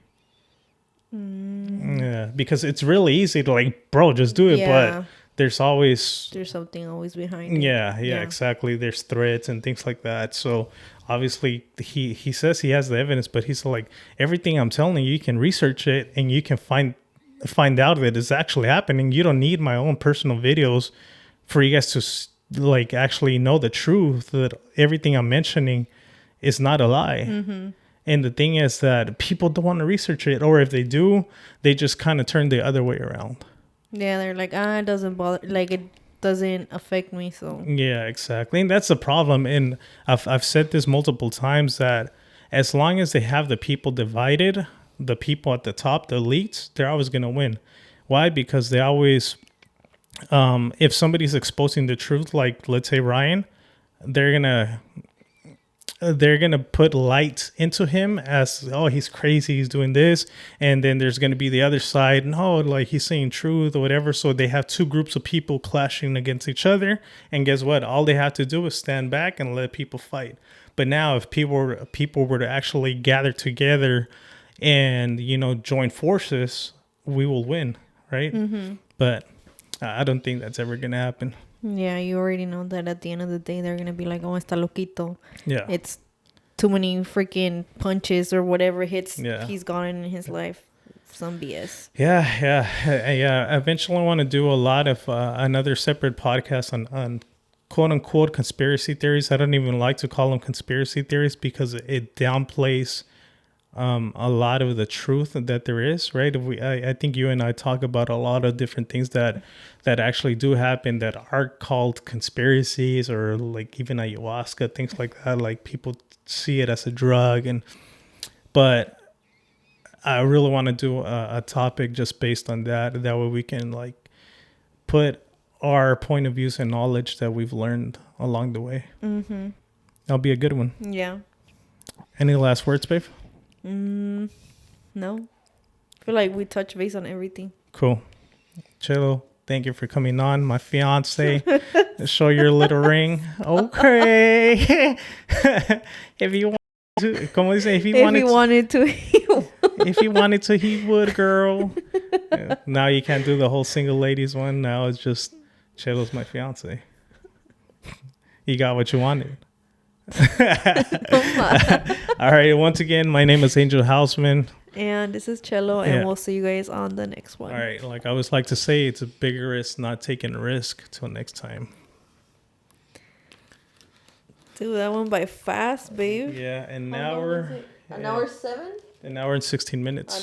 Yeah, because it's really easy to like, bro, just do it, but there's something always behind it. Yeah, exactly. There's threats and things like that. So obviously he says he has the evidence, but he's like, everything I'm telling you, you can research it and you can find out that it's actually happening. You don't need my own personal videos for you guys to like actually know the truth, that everything I'm mentioning is not a lie. Mm-hmm. And the thing is that people don't want to research it, or if they do, they just kind of turn the other way around. Yeah, they're like, it doesn't bother, like it doesn't affect me. So yeah, exactly. And that's the problem. And I've said this multiple times, that as long as they have the people divided, the people at the top, the elites, they're always going to win. Why? Because they always, if somebody's exposing the truth, like let's say Ryan, they're gonna put light into him as, oh, he's crazy, he's doing this. And then there's gonna be the other side, no, like he's saying truth or whatever. So they have two groups of people clashing against each other. And guess what? All they have to do is stand back and let people fight. But now if people were to actually gather together and, you know, join forces, we will win, right? Mm-hmm. But I don't think that's ever gonna happen. Yeah, you already know that at the end of the day, they're going to be like, oh, está loquito. Yeah. It's too many freaking punches or whatever hits he's gotten in his life. Some BS. Yeah. Eventually I want to do a lot of another separate podcast on quote unquote conspiracy theories. I don't even like to call them conspiracy theories because it downplays a lot of the truth that there is, right? I think you and I talk about a lot of different things that actually do happen that are called conspiracies, or like even ayahuasca, things like that. Like people see it as a drug, but I really want to do a topic just based on that. That way we can like put our point of views and knowledge that we've learned along the way. Mm-hmm. That'll be a good one. Yeah. Any last words, babe? No. I feel like we touch base on everything. Cool. Chelo, thank you for coming on. My fiance. Show your little ring. Okay. If you want to, como dice, if he wanted to, he would, girl. Now you can't do the whole single ladies one. Now it's just Chelo's my fiance. You got what you wanted. All right, once again, my name is Angel Houseman, and this is Cello, and we'll see you guys on the next one. All right, like I always like to say, it's a bigger risk not taking a risk. Till next time. Dude, that went by fast, babe. Yeah, and now we're an hour 7, an hour and 16 minutes.